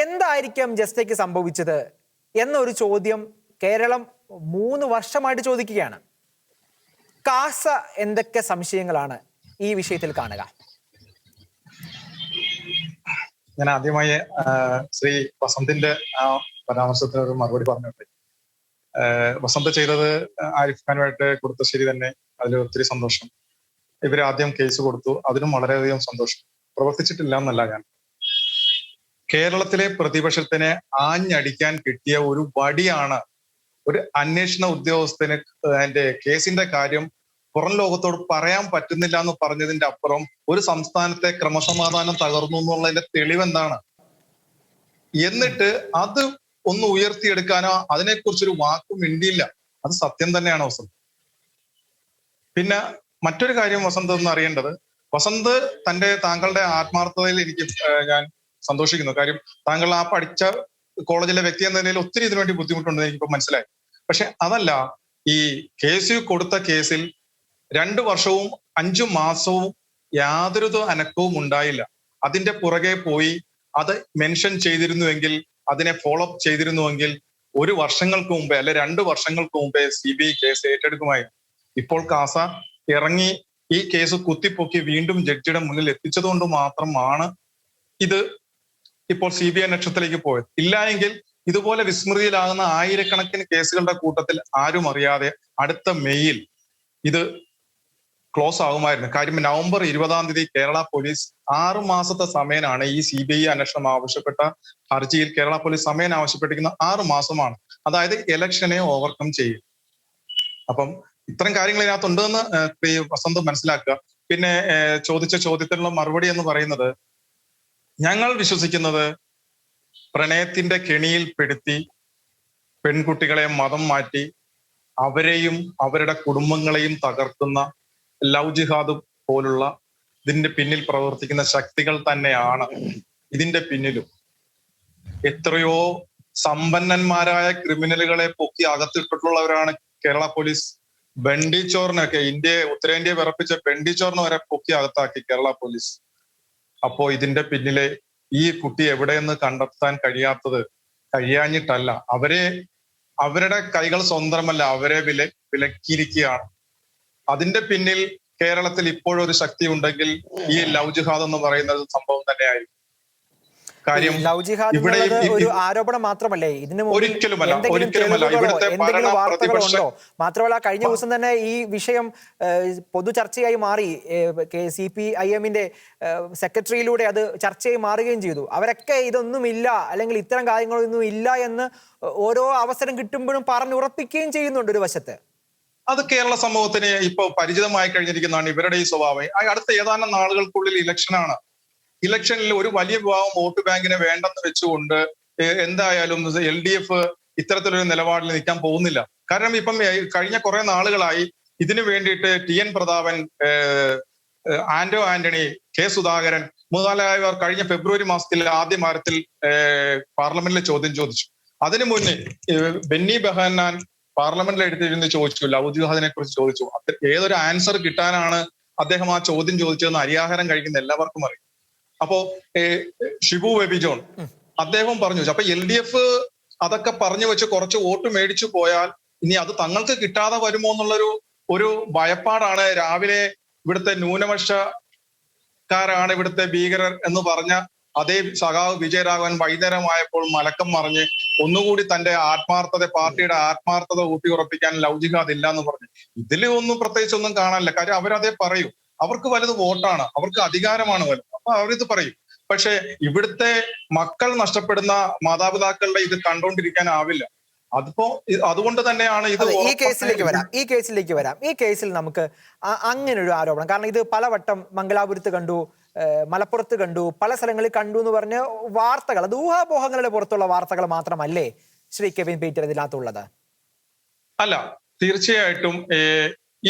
[SPEAKER 1] എന്തായിരിക്കും ജസ്റ്റയ്ക്ക് സംഭവിച്ചത് എന്നൊരു ചോദ്യം കേരളം 3 വർഷമായിട്ട് ചോദിക്കുകയാണ്. കാസ എന്തൊക്കെ സംശയങ്ങളാണ് ഈ വിഷയത്തിൽ കാണുക?
[SPEAKER 4] ഞാൻ ആദ്യമായി ശ്രീ വസന്തിന്റെ ആ പരാമർശത്തിന് ഒരു മറുപടി പറഞ്ഞിട്ട്, വസന്ത് ചെയ്തത് ആരിഫ് ഖാനുമായിട്ട് കൊടുത്ത ശരി തന്നെ, അതിൽ ഒത്തിരി സന്തോഷം. ഇവര് ആദ്യം കേസ് കൊടുത്തു, അതിനും വളരെയധികം സന്തോഷം. പ്രവർത്തിച്ചിട്ടില്ല എന്നല്ല ഞാൻ. കേരളത്തിലെ പ്രതിപക്ഷത്തിനെ ആഞ്ഞടിക്കാൻ കിട്ടിയ ഒരു വടിയാണ് ഒരു അന്വേഷണ ഉദ്യോഗസ്ഥന് അതിന്റെ കേസിന്റെ കാര്യം പുറം ലോകത്തോട് പറയാൻ പറ്റുന്നില്ല എന്ന് പറഞ്ഞതിന്റെ അപ്പുറം ഒരു സംസ്ഥാനത്തെ ക്രമസമാധാനം തകർന്നു എന്നുള്ളതിന്റെ തെളിവെന്താണ്? എന്നിട്ട് അത് ഒന്ന് ഉയർത്തിയെടുക്കാനോ അതിനെക്കുറിച്ചൊരു വാക്കും മിണ്ടിയില്ല. അത് സത്യം തന്നെയാണ് വസന്ത്. പിന്നെ മറ്റൊരു കാര്യം വസന്ത് എന്ന് അറിയേണ്ടത്, വസന്ത് താങ്കളുടെ ആത്മാർത്ഥതയിൽ എനിക്ക് ഞാൻ സന്തോഷിക്കുന്നു. കാര്യം താങ്കൾ ആ പഠിച്ച കോളേജിലെ വ്യക്തി എന്ന നിലയിൽ ഒത്തിരി ഇതിനുവേണ്ടി ബുദ്ധിമുട്ടുണ്ടെന്ന് എനിക്കിപ്പോ മനസ്സിലായി. പക്ഷെ അതല്ല, ഈ KSU കൊടുത്ത കേസിൽ 2 വർഷവും 5 മാസവും യാതൊരു അനക്കവും ഉണ്ടായില്ല. അതിന്റെ പുറകെ പോയി അത് മെൻഷൻ ചെയ്തിരുന്നുവെങ്കിൽ, അതിനെ ഫോളോ അപ്പ് ചെയ്തിരുന്നുവെങ്കിൽ 1 വർഷങ്ങൾക്ക് മുമ്പേ അല്ലെ 2 വർഷങ്ങൾക്ക് മുമ്പേ CBI കേസ് ഏറ്റെടുക്കുമായിരുന്നു. ഇപ്പോൾ കാസ ഇറങ്ങി ഈ കേസ് കുത്തിപ്പൊക്കി വീണ്ടും ജഡ്ജിയുടെ മുന്നിൽ എത്തിച്ചത് കൊണ്ട് മാത്രമാണ് ഇത് ഇപ്പോൾ CBI അന്വേഷണത്തിലേക്ക് പോയത്. ഇല്ലായെങ്കിൽ ഇതുപോലെ വിസ്മൃതിയിലാകുന്ന ആയിരക്കണക്കിന് കേസുകളുടെ കൂട്ടത്തിൽ ആരും അറിയാതെ അടുത്ത മെയ്യിൽ ഇത് ക്ലോസ് ആകുമായിരുന്നു. കാര്യം നവംബർ 20-ാം തീയതി കേരള പോലീസ് 6 മാസത്തെ സമയനാണ് ഈ CBI അന്വേഷണം ആവശ്യപ്പെട്ട ഹർജിയിൽ കേരള പോലീസ് സമയം ആവശ്യപ്പെട്ടിരിക്കുന്ന 6 മാസമാണ്. അതായത് ഇലക്ഷനെ ഓവർകം ചെയ്യും. അപ്പം ഇത്തരം കാര്യങ്ങൾ ഇതിനകത്തുണ്ടെന്ന് വസന്ത് മനസ്സിലാക്കുക. പിന്നെ ചോദിച്ച ചോദ്യത്തിനുള്ള മറുപടി എന്ന് പറയുന്നത്, ഞങ്ങൾ വിശ്വസിക്കുന്നത് പ്രണയത്തിന്റെ കെണിയിൽപ്പെടുത്തി പെൺകുട്ടികളെ മതം മാറ്റി അവരെയും അവരുടെ കുടുംബങ്ങളെയും തകർക്കുന്ന ലവ് ജിഹാദ് പോലുള്ള ഇതിന്റെ പിന്നിൽ പ്രവർത്തിക്കുന്ന ശക്തികൾ തന്നെയാണ് ഇതിന്റെ പിന്നിലും. എത്രയോ സമ്പന്നന്മാരായ ക്രിമിനലുകളെ പൊക്കി അകത്തിട്ടിട്ടുള്ളവരാണ് കേരള പോലീസ്. ബണ്ടിച്ചോറിനൊക്കെ ഉത്തരേന്ത്യ വിറപ്പിച്ച ബണ്ടിച്ചോറിന് വരെ പൊക്കി അകത്താക്കി കേരള പോലീസ്. അപ്പോ ഇതിന്റെ പിന്നിലെ ഈ കുട്ടി എവിടെയെന്ന് കണ്ടെത്താൻ കഴിയാഞ്ഞിട്ടല്ല, അവരുടെ കൈകൾ സ്വന്തമല്ല, അവരെ വിലക്കിയിരിക്കുകയാണ്. അതിന്റെ പിന്നിൽ കേരളത്തിൽ ഇപ്പോഴൊരു ശക്തി ഉണ്ടെങ്കിൽ ഈ ലവ് ജിഹാദ് എന്ന് പറയുന്നത് സംഭവം തന്നെയായിരിക്കും. കാര്യം
[SPEAKER 1] ലവ് ജിഹാദ് ഒരു ആരോപണം മാത്രമല്ലേ, ഇതിന്
[SPEAKER 4] ഒരിക്കലുമല്ല.
[SPEAKER 1] എന്തെങ്കിലും വാർത്തകളുണ്ടോ? മാത്രമല്ല കഴിഞ്ഞ ദിവസം തന്നെ ഈ വിഷയം പൊതു ചർച്ചയായി മാറി. CPIM-ന്റെ സെക്രട്ടറിയിലൂടെ അത് ചർച്ചയായി മാറുകയും ചെയ്തു. അവരൊക്കെ ഇതൊന്നുമില്ല, അല്ലെങ്കിൽ ഇത്തരം കാര്യങ്ങളൊന്നും ഇല്ല എന്ന് ഓരോ അവസരം കിട്ടുമ്പോഴും പറഞ്ഞുറപ്പിക്കുകയും ചെയ്യുന്നുണ്ട് ഒരു വശത്ത്.
[SPEAKER 4] അത് കേരള സമൂഹത്തിന് ഇപ്പൊ പരിചിതമായി കഴിഞ്ഞിരിക്കുന്നതാണ് ഇവരുടെ ഈ സ്വഭാവം. അടുത്ത ഏതാനും നാളുകൾക്കുള്ളിൽ ഇലക്ഷനാണ്. ഇലക്ഷനിൽ ഒരു വലിയ വിഭാഗം വോട്ട് ബാങ്കിനെ വേണ്ടെന്ന് വെച്ചുകൊണ്ട് എന്തായാലും LDF ഇത്തരത്തിലൊരു നിലപാടിൽ നിൽക്കാൻ പോകുന്നില്ല. കാരണം ഇപ്പം കഴിഞ്ഞ കുറെ നാളുകളായി ഇതിനു വേണ്ടിയിട്ട് TN പ്രതാപൻ, ആന്റോ ആന്റണി, K സുധാകരൻ മുതലായവർ കഴിഞ്ഞ ഫെബ്രുവരി മാസത്തിൽ ആദ്യ വാരത്തിൽ പാർലമെന്റിൽ ചോദ്യം ചോദിച്ചു. അതിനു മുന്നേ ബെന്നി ബെഹന്നാൻ പാർലമെന്റിൽ എടുത്തിരുന്ന് ചോദിച്ചു, ലവ് ജിഹാദിനെ കുറിച്ച് ചോദിച്ചു. ഏതൊരു ആൻസർ കിട്ടാനാണ് അദ്ദേഹം ആ ചോദ്യം ചോദിച്ചതെന്ന് അരിയാഹാരം കഴിക്കുന്ന എല്ലാവർക്കും അറിയാം. അപ്പോ ഷിബു ബേബി ജോൺ അദ്ദേഹം പറഞ്ഞു. അപ്പൊ LDF അതൊക്കെ പറഞ്ഞു വെച്ച് കുറച്ച് വോട്ട് മേടിച്ചു പോയാൽ ഇനി അത് തങ്ങൾക്ക് കിട്ടാതെ വരുമോ എന്നുള്ളൊരു ഭയപ്പാടാണ്. രാവിലെ ഇവിടുത്തെ ന്യൂനപക്ഷക്കാരാണ് ഇവിടുത്തെ ഭീകരർ എന്ന് പറഞ്ഞ അതേ സഖാവ് വിജയരാഘവൻ വൈകുന്നേരമായപ്പോൾ മലക്കം മറിഞ്ഞ് ഒന്നുകൂടി തന്റെ പാർട്ടിയുടെ ആത്മാർത്ഥത ഊട്ടിയുറപ്പിക്കാൻ ലവ് ജിഹാദ് ഇല്ല എന്ന് പറഞ്ഞു. ഇതിൽ ഒന്നും പ്രത്യേകിച്ച് ഒന്നും കാണാനില്ല. കാര്യം അവരതേ പറയൂ. അവർക്ക് വലുത് വോട്ടാണ്, അവർക്ക് അധികാരമാണ് വലുത്. അപ്പൊ അവരിത് പറയും. പക്ഷെ ഇവിടുത്തെ മക്കൾ നഷ്ടപ്പെടുന്ന മാതാപിതാക്കളുടെ ഇത് കണ്ടുകൊണ്ടിരിക്കാനാവില്ല. അതുകൊണ്ട് തന്നെയാണ് ഇത്.
[SPEAKER 1] ഈ കേസിലേക്ക് വരാം. ഈ കേസിൽ നമുക്ക് അങ്ങനെ ഒരു ആരോപണം, കാരണം ഇത് പലവട്ടം മംഗലാപുരത്ത് കണ്ടു, മലപ്പുറത്ത് കണ്ടു, പല സ്ഥലങ്ങളിൽ കണ്ടു എന്ന് പറഞ്ഞ് വാർത്തകൾ, അത് ഊഹാപോഹങ്ങളുടെ പുറത്തുള്ള വാർത്തകൾ മാത്രമല്ലേ ശ്രീ കെവിൻ പീറ്റർ ഇതിനകത്തുള്ളത്?
[SPEAKER 4] അല്ല, തീർച്ചയായിട്ടും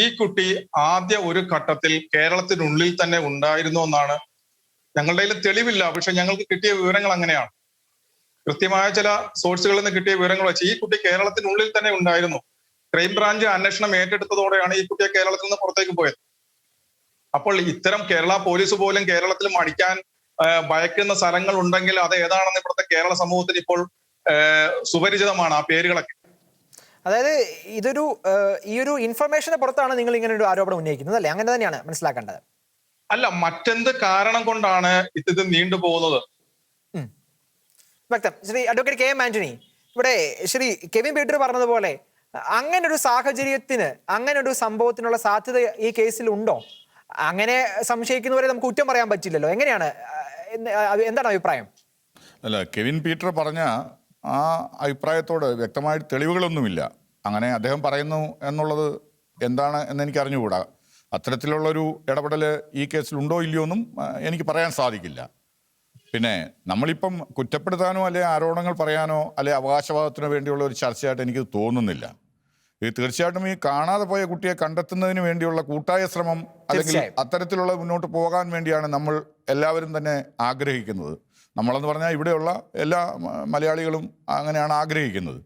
[SPEAKER 4] ഈ കുട്ടി ആദ്യ ഒരു ഘട്ടത്തിൽ കേരളത്തിനുള്ളിൽ തന്നെ ഉണ്ടായിരുന്നു എന്നാണ് ഞങ്ങളുടെ കയ്യിൽ തെളിവില്ല. പക്ഷെ ഞങ്ങൾക്ക് കിട്ടിയ വിവരങ്ങൾ അങ്ങനെയാണ്. കൃത്യമായ ചില സോഴ്സുകളിൽ നിന്ന് കിട്ടിയ വിവരങ്ങൾ വെച്ച് ഈ കുട്ടി കേരളത്തിനുള്ളിൽ തന്നെ ഉണ്ടായിരുന്നു. ക്രൈംബ്രാഞ്ച് അന്വേഷണം ഏറ്റെടുത്തതോടെയാണ് ഈ കുട്ടിയെ കേരളത്തിൽ നിന്ന് പുറത്തേക്ക് പോയത്. അപ്പോൾ ഇത്തരം കേരള പോലീസ് പോലും കേരളത്തിൽ മടിക്കാൻ ഭയക്കുന്ന സ്ഥലങ്ങൾ ഉണ്ടെങ്കിൽ അത് ഏതാണെന്ന് ഇവിടുത്തെ കേരള സമൂഹത്തിന് ഇപ്പോൾ സുപരിചിതമാണ് ആ പേരുകളൊക്കെ.
[SPEAKER 1] അതായത് ഈ ഒരു ഇൻഫർമേഷന് പുറത്താണ് നിങ്ങൾ ഇങ്ങനെ ഒരു ആരോപണം ഉന്നയിക്കുന്നത് അല്ലേ? അങ്ങനെ തന്നെയാണ് മനസ്സിലാക്കേണ്ടത്.
[SPEAKER 4] അല്ല, മറ്റെന്ത് കാരണം കൊണ്ടാണ് ഇത് നീണ്ടുപോകുന്നത്?
[SPEAKER 1] വ്യക്തം. ശ്രീ അഡ്വക്കേറ്റ് KM ആന്റണി, ഇവിടെ ശ്രീ കെവിൻ പീറ്റർ പറഞ്ഞതുപോലെ അങ്ങനെ ഒരു സാഹചര്യത്തിന്, അങ്ങനെ ഒരു സംഭവത്തിനുള്ള സാധ്യത ഈ കേസിൽ ഉണ്ടോ? അങ്ങനെ സംശയിക്കുന്നവരെ നമുക്ക് കുറ്റം പറയാൻ പറ്റില്ലല്ലോ. എങ്ങനെയാണ്, എന്താണ് അഭിപ്രായം?
[SPEAKER 3] അല്ല, കെവിൻ പീറ്റർ പറഞ്ഞ ആ അഭിപ്രായത്തോട് വ്യക്തമായ തെളിവുകളൊന്നുമില്ല. അങ്ങനെ അദ്ദേഹം പറയുന്നു എന്നുള്ളത് എന്താണ് എന്ന് എനിക്ക് അറിഞ്ഞുകൂടാ. അത്തരത്തിലുള്ളൊരു ഇടപെടൽ ഈ കേസിലുണ്ടോ ഇല്ലയോ എന്നും എനിക്ക് പറയാൻ സാധിക്കില്ല. പിന്നെ നമ്മളിപ്പം കുറ്റപ്പെടുത്താനോ അല്ലെ ആരോപണങ്ങൾ പറയാനോ അല്ലെ അവകാശവാദത്തിനോ വേണ്ടിയുള്ള ഒരു ചർച്ചയായിട്ട് എനിക്ക് തോന്നുന്നില്ല. ഇത് തീർച്ചയായിട്ടും ഈ കാണാതെ പോയ കുട്ടിയെ കണ്ടെത്തുന്നതിന് വേണ്ടിയുള്ള കൂട്ടായ ശ്രമം അല്ലെങ്കിൽ അത്തരത്തിലുള്ള മുന്നോട്ട് പോകാൻ വേണ്ടിയാണ് നമ്മൾ എല്ലാവരും തന്നെ ആഗ്രഹിക്കുന്നത്. നമ്മളെന്ന് പറഞ്ഞാൽ ഇവിടെയുള്ള എല്ലാ മലയാളികളും അങ്ങനെയാണ് ആഗ്രഹിക്കുന്നത്.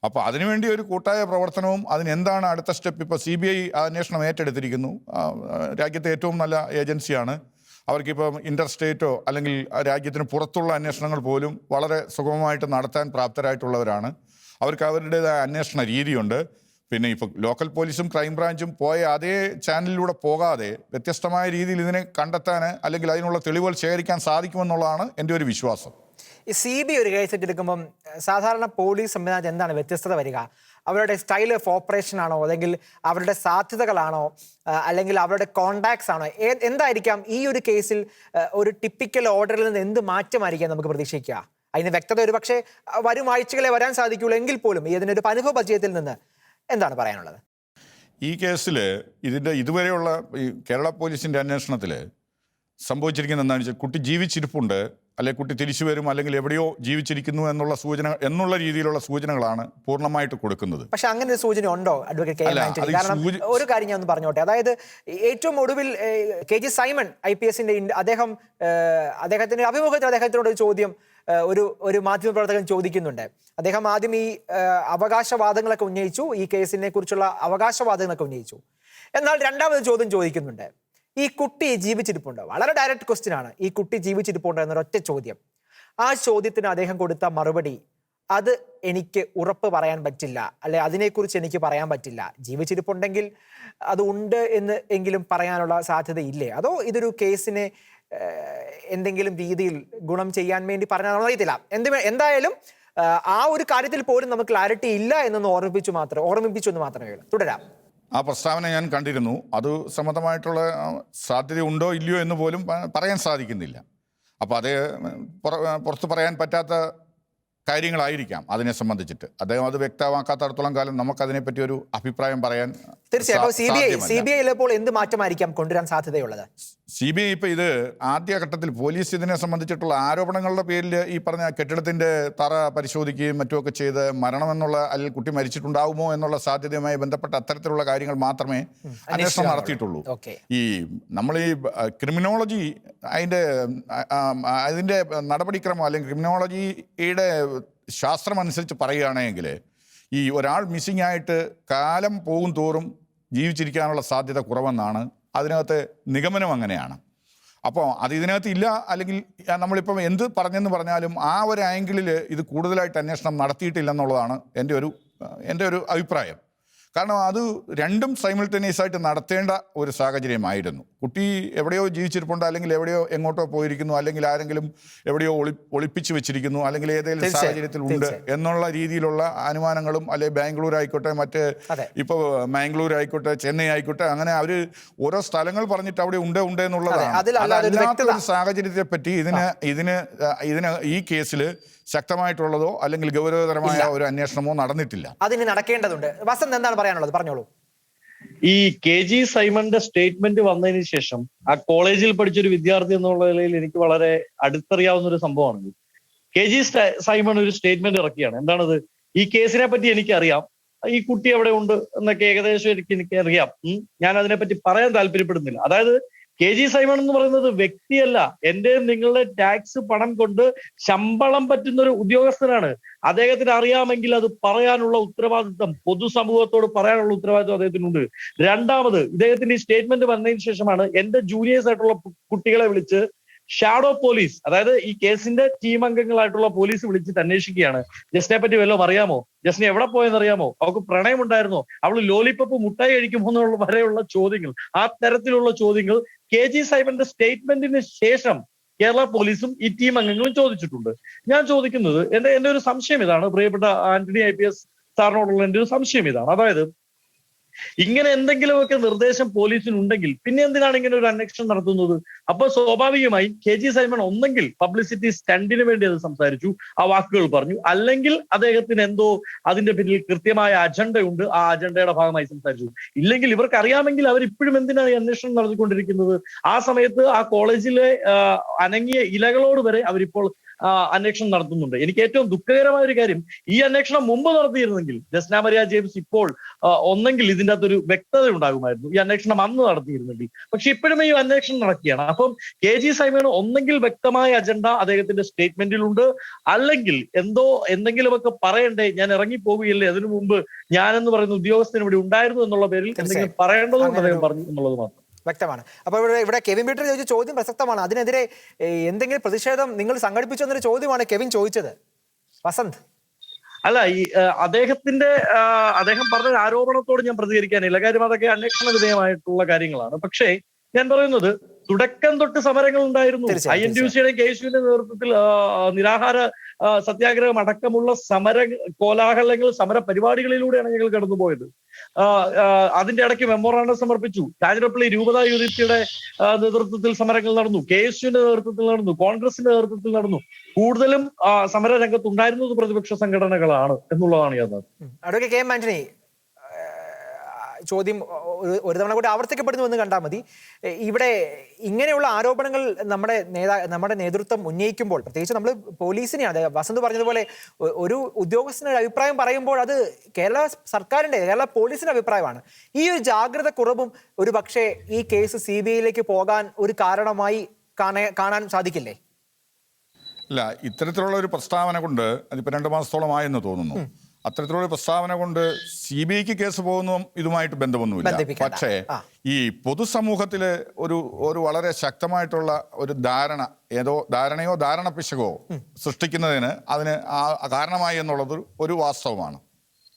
[SPEAKER 3] അപ്പോൾ അതിനുവേണ്ടി ഒരു കൂട്ടായ പ്രവർത്തനവും അതിനെന്താണ് അടുത്ത സ്റ്റെപ്പ്. ഇപ്പോൾ CBI അന്വേഷണം ഏറ്റെടുത്തിരിക്കുന്നു. രാജ്യത്തെ ഏറ്റവും നല്ല ഏജൻസിയാണ്. അവർക്കിപ്പം ഇൻ്റർ സ്റ്റേറ്റോ അല്ലെങ്കിൽ രാജ്യത്തിന് പുറത്തുള്ള അന്വേഷണങ്ങൾ പോലും വളരെ സുഗമമായിട്ട് നടത്താൻ പ്രാപ്തരായിട്ടുള്ളവരാണ്. അവർക്ക് അവരുടേതായ അന്വേഷണ രീതിയുണ്ട്. പിന്നെ ഇപ്പോൾ ലോക്കൽ പോലീസും ക്രൈംബ്രാഞ്ചും പോയ അതേ ചാനലിലൂടെ പോകാതെ വ്യത്യസ്തമായ രീതിയിൽ ഇതിനെ കണ്ടെത്താൻ അല്ലെങ്കിൽ അതിനുള്ള തെളിവുകൾ ശേഖരിക്കാൻ സാധിക്കുമെന്നുള്ളതാണ് എൻ്റെ ഒരു വിശ്വാസം.
[SPEAKER 1] ഈ CBI ഒരു കേസ് എടുക്കുമ്പം സാധാരണ പോലീസ് സംവിധാനത്തിൽ എന്താണ് വ്യത്യസ്തത വരിക? അവരുടെ സ്റ്റൈൽ ഓഫ് ഓപ്പറേഷൻ ആണോ, അല്ലെങ്കിൽ അവരുടെ സാധ്യതകളാണോ, അല്ലെങ്കിൽ അവരുടെ കോണ്ടാക്ട്സ് ആണോ? എന്തായിരിക്കാം ഈ ഒരു കേസിൽ ഒരു ടിപ്പിക്കൽ ഓർഡറിൽ നിന്ന് എന്ത് മാറ്റമായിരിക്കാം നമുക്ക് പ്രതീക്ഷിക്കുക? അതിന് വ്യക്തത ഒരു പക്ഷേ വരും ആഴ്ചകളെ വരാൻ സാധിക്കുള്ളൂ എങ്കിൽ പോലും ഇതിനൊരു അനുഭവ പരിചയത്തിൽ നിന്ന് എന്താണ് പറയാനുള്ളത്?
[SPEAKER 3] ഈ കേസിൽ ഇതുവരെയുള്ള ഈ കേരള പോലീസിൻ്റെ അന്വേഷണത്തിൽ സംഭവിച്ചിരിക്കുന്നത് എന്താണെന്ന് വെച്ചാൽ കുട്ടി ജീവിച്ചിരിപ്പുണ്ട്, അല്ലെങ്കിൽ കുട്ടി തിരിച്ചു വരും, അല്ലെങ്കിൽ എവിടെയോ ജീവിച്ചിരിക്കുന്നു എന്നുള്ള രീതിയിലുള്ള സൂചനകളാണ് പൂർണ്ണമായിട്ട് കൊടുക്കുന്നത്.
[SPEAKER 1] പക്ഷെ അങ്ങനെ ഒരു സൂചന ഉണ്ടോ അഡ്വക്കേറ്റ് KM ആന്റണി? കാരണം ഒരു കാര്യം ഞാൻ ഒന്ന് പറഞ്ഞോട്ടെ. അതായത് ഏറ്റവും ഒടുവിൽ KG സൈമൺ IPS അദ്ദേഹത്തിന്റെ അഭിമുഖത്തിൽ അദ്ദേഹത്തിനോട് ഒരു ചോദ്യം, ഒരു മാധ്യമപ്രവർത്തകൻ ചോദിക്കുന്നുണ്ട്. അദ്ദേഹം ആദ്യം ഈ അവകാശവാദങ്ങളൊക്കെ ഉന്നയിച്ചു, ഈ കേസിനെ കുറിച്ചുള്ള അവകാശവാദങ്ങളൊക്കെ ഉന്നയിച്ചു. എന്നാൽ രണ്ടാമത് ചോദ്യം ചോദിക്കുന്നുണ്ട്, ഈ കുട്ടി ജീവിച്ചിരിപ്പുണ്ട്. വളരെ ഡയറക്റ്റ് ക്വസ്റ്റ്യൻ ആണ്, ഈ കുട്ടി ജീവിച്ചിരിപ്പുണ്ട് എന്നൊരൊറ്റ ചോദ്യം. ആ ചോദ്യത്തിന് അദ്ദേഹം കൊടുത്ത മറുപടി, അത് എനിക്ക് ഉറപ്പ് പറയാൻ പറ്റില്ല, അല്ലെ അതിനെക്കുറിച്ച് എനിക്ക് പറയാൻ പറ്റില്ല. ജീവിച്ചിരിപ്പുണ്ടെങ്കിൽ അത് ഉണ്ട് എന്ന് എങ്കിലും പറയാനുള്ള സാധ്യതയില്ലേ? അതോ ഇതൊരു കേസിനെ എന്തെങ്കിലും രീതിയിൽ ഗുണം ചെയ്യാൻ വേണ്ടി പറഞ്ഞാണെന്ന് അറിയത്തില്ല. എന്തായാലും ആ ഒരു കാര്യത്തിൽ പോലും നമുക്ക് ക്ലാരിറ്റി ഇല്ല എന്നൊന്ന് ഓർമ്മിപ്പിച്ചു എന്ന് മാത്രമേ ഉള്ളൂ. തുടരാം.
[SPEAKER 3] ആ പ്രസ്താവന ഞാൻ കണ്ടിരുന്നു. അത് സംബന്ധമായിട്ടുള്ള സാധ്യത ഉണ്ടോ ഇല്ലയോ എന്ന് പോലും പറയാൻ സാധിക്കുന്നില്ല. അപ്പോൾ അത് പുറത്ത് പറയാൻ പറ്റാത്ത കാര്യങ്ങളായിരിക്കാം അതിനെ സംബന്ധിച്ചിട്ട്. അദ്ദേഹം അത് വ്യക്തമാക്കാത്തടത്തോളം കാലം നമുക്കതിനെപ്പറ്റി ഒരു അഭിപ്രായം പറയാൻ
[SPEAKER 1] തീർച്ചയായും. CBI എന്ത് മാറ്റമായിരിക്കാം കൊണ്ടുവരാൻ സാധ്യതയുള്ളത്?
[SPEAKER 3] CBI ഇപ്പോൾ ഇത് ആദ്യഘട്ടത്തിൽ പോലീസ് ഇതിനെ സംബന്ധിച്ചിട്ടുള്ള ആരോപണങ്ങളുടെ പേരിൽ ഈ പറഞ്ഞ കെട്ടിടത്തിന്റെ തറ പരിശോധിക്കുകയും മറ്റുമൊക്കെ ചെയ്ത് മരണമെന്നുള്ള അല്ലെങ്കിൽ കുട്ടി മരിച്ചിട്ടുണ്ടാവുമോ എന്നുള്ള സാധ്യതയുമായി ബന്ധപ്പെട്ട അത്തരത്തിലുള്ള കാര്യങ്ങൾ മാത്രമേ അന്വേഷണം നടത്തിയിട്ടുള്ളൂ. ഈ നമ്മൾ ഈ ക്രിമിനോളജി അതിന്റെ നടപടിക്രമം അല്ലെങ്കിൽ ക്രിമിനോളജിയുടെ ശാസ്ത്രം അനുസരിച്ച് പറയുകയാണെങ്കിൽ ഈ ഒരാൾ മിസ്സിംഗ് ആയിട്ട് കാലം പോകും തോറും ജീവിച്ചിരിക്കാനുള്ള സാധ്യത കുറവെന്നാണ് അതിനകത്ത് നിഗമനം. അങ്ങനെയാണ്. അപ്പോൾ അത് ഇതിനകത്ത് ഇല്ല, അല്ലെങ്കിൽ നമ്മളിപ്പം എന്ത് പറഞ്ഞെന്ന് പറഞ്ഞാലും ആ ഒരു ആംഗിളിൽ ഇത് കൂടുതലായിട്ട് അന്വേഷണം നടത്തിയിട്ടില്ലെന്നുള്ളതാണ് എൻ്റെ ഒരു അഭിപ്രായം. കാരണം അത് രണ്ടും സൈമിൾട്ടേനിയസ് ആയിട്ട് നടത്തേണ്ട ഒരു സാഹചര്യമായിരുന്നു. കുട്ടി എവിടെയോ ജീവിച്ചിരിപ്പുണ്ട്, അല്ലെങ്കിൽ എവിടെയോ എങ്ങോട്ടോ പോയിരിക്കുന്നു, അല്ലെങ്കിൽ ആരെങ്കിലും എവിടെയോ ഒളിപ്പിച്ചു വെച്ചിരിക്കുന്നു, അല്ലെങ്കിൽ ഏതെങ്കിലും സാഹചര്യത്തിൽ ഉണ്ട് എന്നുള്ള രീതിയിലുള്ള അനുമാനങ്ങളും, അല്ലെങ്കിൽ ബാംഗ്ലൂർ ആയിക്കോട്ടെ, മറ്റ് ഇപ്പോൾ മാംഗ്ലൂർ ആയിക്കോട്ടെ, ചെന്നൈ ആയിക്കോട്ടെ, അങ്ങനെ അവർ ഓരോ സ്ഥലങ്ങൾ പറഞ്ഞിട്ട് അവിടെ ഉണ്ട് എന്നുള്ളതാണ്. അതല്ലാത്തൊരു സാഹചര്യത്തെ പറ്റി ഇതിന് ഈ കേസിൽ ശക്തമായിട്ടുള്ളതോ അല്ലെങ്കിൽ ഗൗരവതരമായ ഒരു അന്വേഷണമോ നടന്നിട്ടില്ല.
[SPEAKER 1] അതിന് നടക്കേണ്ടതുണ്ട്. വസന്ത് എന്താണ് പറയാനുള്ളത്? പറഞ്ഞോളൂ.
[SPEAKER 2] ഈ KG സൈമന്റെ സ്റ്റേറ്റ്മെന്റ് വന്നതിന് ശേഷം ആ കോളേജിൽ പഠിച്ചൊരു വിദ്യാർത്ഥി എന്നുള്ള നിലയിൽ എനിക്ക് വളരെ അടുത്തറിയാവുന്ന ഒരു സംഭവമാണ്. KG സൈമൺ ഒരു സ്റ്റേറ്റ്മെന്റ് ഇറക്കിയാണ്. എന്താണത്? ഈ കേസിനെ പറ്റി എനിക്കറിയാം, ഈ കുട്ടി അവിടെ ഉണ്ട് എന്നൊക്കെ ഏകദേശം എനിക്കറിയാം, ഞാൻ അതിനെപ്പറ്റി പറയാൻ താല്പര്യപ്പെടുന്നില്ല. അതായത് KG സൈമൺ എന്ന് പറയുന്നത് വ്യക്തിയല്ല, എൻ്റെ നിങ്ങളുടെ ടാക്സ് പണം കൊണ്ട് ശമ്പളം പറ്റുന്ന ഒരു ഉദ്യോഗസ്ഥനാണ്. അദ്ദേഹത്തിന് അറിയാമെങ്കിൽ അത് പറയാനുള്ള ഉത്തരവാദിത്വം, പൊതുസമൂഹത്തോട് പറയാനുള്ള ഉത്തരവാദിത്വം അദ്ദേഹത്തിനുണ്ട്. രണ്ടാമത്, ഇദ്ദേഹത്തിന്റെ ഈ സ്റ്റേറ്റ്മെന്റ് വന്നതിന് ശേഷമാണ് എൻ്റെ ജൂനിയേഴ്സ് ആയിട്ടുള്ള കുട്ടികളെ വിളിച്ച് ഷാഡോ പോലീസ്, അതായത് ഈ കേസിന്റെ ടീം അംഗങ്ങളായിട്ടുള്ള പോലീസ് വിളിച്ചിട്ട് അന്വേഷിക്കുകയാണ്, ജസ്റ്റിനെ പറ്റി വല്ലതും അറിയാമോ, ജസ്റ്റിനെ എവിടെ പോയെന്നറിയാമോ, അവൾക്ക് പ്രണയം ഉണ്ടായിരുന്നോ, അവൾ ലോലിപ്പപ്പ് മുട്ടായി കഴിക്കുമോ എന്നുള്ള വരെയുള്ള ചോദ്യങ്ങൾ, ആ തരത്തിലുള്ള ചോദ്യങ്ങൾ KG സൈമന്റെ സ്റ്റേറ്റ്മെന്റിന് ശേഷം കേരള പോലീസും ഈ ടീം അംഗങ്ങളും ചോദിച്ചിട്ടുണ്ട്. ഞാൻ ചോദിക്കുന്നത്, എന്റെ ഒരു സംശയം ഇതാണ്, പ്രിയപ്പെട്ട ആന്റണി IPS സാറിനോടുള്ള എൻ്റെ ഒരു സംശയം ഇതാണ്. അതായത് ഇങ്ങനെ എന്തെങ്കിലുമൊക്കെ നിർദ്ദേശം പോലീസിനുണ്ടെങ്കിൽ പിന്നെ എന്തിനാണ് ഇങ്ങനെ ഒരു അന്വേഷണം നടത്തുന്നത്? അപ്പൊ സ്വാഭാവികമായി KG സൈമൺ ഒന്നെങ്കിൽ പബ്ലിസിറ്റി സ്റ്റണ്ടിന് വേണ്ടി അത് സംസാരിച്ചു, ആ വാക്കുകൾ പറഞ്ഞു, അല്ലെങ്കിൽ അദ്ദേഹത്തിന് എന്തോ അതിന്റെ പിന്നിൽ കൃത്യമായ അജണ്ടയുണ്ട്, ആ അജണ്ടയുടെ ഭാഗമായി സംസാരിച്ചു. ഇല്ലെങ്കിൽ ഇവർക്ക് അറിയാമെങ്കിൽ അവരിപ്പോഴും എന്തിനാണ് ഈ അന്വേഷണം നടത്തിക്കൊണ്ടിരിക്കുന്നത്? ആ സമയത്ത് ആ കോളേജിലെ അനങ്ങിയ ഇലകളോട് വരെ അവരിപ്പോൾ അന്വേഷണം നടത്തുന്നുണ്ട്. എനിക്ക് ഏറ്റവും ദുഃഖകരമായ ഒരു കാര്യം, ഈ അന്വേഷണം മുമ്പ് നടത്തിയിരുന്നെങ്കിൽ ജസ്ന മരിയ ജെയിംസ് ഇപ്പോൾ ഒന്നെങ്കിൽ ഇതിൻ്റെ അകത്തൊരു വ്യക്തത ഉണ്ടാകുമായിരുന്നു, ഈ അന്വേഷണം അന്ന് നടത്തിയിരുന്നെങ്കിൽ. പക്ഷെ ഇപ്പോഴും ഈ അന്വേഷണം നടക്കുകയാണ്. അപ്പം KG സൈമൺ ഒന്നെങ്കിൽ വ്യക്തമായ അജണ്ട അദ്ദേഹത്തിന്റെ സ്റ്റേറ്റ്മെന്റിലുണ്ട്, അല്ലെങ്കിൽ എന്തെങ്കിലുമൊക്കെ പറയണ്ടേ, ഞാൻ ഇറങ്ങി പോവുകയല്ലേ, അതിനു മുമ്പ് ഞാനെന്ന് പറയുന്ന ഉദ്യോഗസ്ഥൻ ഇവിടെ ഉണ്ടായിരുന്നു എന്നുള്ള പേരിൽ എന്തെങ്കിലും പറയേണ്ടതുകൊണ്ട് അദ്ദേഹം പറഞ്ഞു എന്നുള്ളത് മാത്രം
[SPEAKER 1] വ്യക്തമാണ്. അപ്പോൾ ഇവിടെ കെവിൻ പീറ്റർ ചോദിച്ച ചോദ്യം പ്രസക്തമാണ്. അതിനെതിരെ എന്തെങ്കിലും പ്രതിഷേധം നിങ്ങൾ സംഘടിപ്പിച്ചു എന്നൊരു ചോദ്യമാണ് കെവിൻ ചോദിച്ചത്. വസന്ത്,
[SPEAKER 2] അല്ല, ഈ അദ്ദേഹം പറഞ്ഞ ആരോപണത്തോട് ഞാൻ പ്രതികരിക്കാനില്ല, കാര്യം അതൊക്കെ അന്വേഷണ വിധേയമായിട്ടുള്ള കാര്യങ്ങളാണ്. പക്ഷേ ഞാൻ പറയുന്നത്, തുടക്കം തൊട്ട് സമരങ്ങൾ ഉണ്ടായിരുന്നു. INTUCയുടെ KSUവിന്റെ നേതൃത്വത്തിൽ നിരാഹാര സത്യാഗ്രഹം അടക്കമുള്ള സമര കോലാഹലങ്ങൾ, സമര പരിപാടികളിലൂടെയാണ് ഞങ്ങൾ കടന്നുപോയത്. അതിന്റെ ഇടയ്ക്ക് മെമ്മോറാണ്ടം സമർപ്പിച്ചു. കാഞ്ഞിരപ്പള്ളി രൂപതാ യൂണിറ്റിയുടെ നേതൃത്വത്തിൽ സമരങ്ങൾ നടന്നു, KSUവിന്റെ നേതൃത്വത്തിൽ നടന്നു, കോൺഗ്രസിന്റെ നേതൃത്വത്തിൽ നടന്നു. കൂടുതലും സമര രംഗത്ത് ഉണ്ടായിരുന്നത് പ്രതിപക്ഷ സംഘടനകളാണ് എന്നുള്ളതാണ് യാഥാർത്ഥ്യം.
[SPEAKER 1] അഡ്വക്കേറ്റ് KM ആന്റണി, ചോദ്യം ഒരു തവണ കൂടി ആവർത്തിക്കപ്പെടുന്നു എന്ന് കണ്ടാൽ മതി. ഇവിടെ ഇങ്ങനെയുള്ള ആരോപണങ്ങൾ നമ്മുടെ നേതൃത്വം ഉന്നയിക്കുമ്പോൾ, പ്രത്യേകിച്ച് നമ്മൾ പോലീസിനെയാണ്, വസന്ത് പറഞ്ഞതുപോലെ ഒരു ഉദ്യോഗസ്ഥന്റെ അഭിപ്രായം പറയുമ്പോൾ അത് കേരള സർക്കാരിന്റെ, കേരള പോലീസിന്റെ അഭിപ്രായമാണ്. ഈ ഒരു ജാഗ്രത കുറവും ഒരു പക്ഷേ ഈ കേസ് CBIയിലേക്ക് പോകാൻ ഒരു കാരണമായി കാണാൻ സാധിക്കില്ലേ?
[SPEAKER 3] അല്ല, ഇത്തരത്തിലുള്ള ഒരു പ്രസ്താവന കൊണ്ട് അതിപ്പോൾ 2 മാസത്തോളമായെന്ന് തോന്നുന്നു. അത്തരത്തിലുള്ള പ്രസ്താവന കൊണ്ട് CBIക്ക് കേസ് പോകുന്നു ഇതുമായിട്ട് ബന്ധമൊന്നുമില്ല.
[SPEAKER 1] ബന്ധിപ്പിക്കണ്ട.
[SPEAKER 3] പക്ഷേ ഈ പൊതുസമൂഹത്തിൽ ഒരു വളരെ ശക്തമായിട്ടുള്ള ഒരു ധാരണയോ ധാരണ പിശകോ സൃഷ്ടിക്കുന്നതിന് അതിന് കാരണമായി എന്നുള്ളത് ഒരു വാസ്തവമാണ്.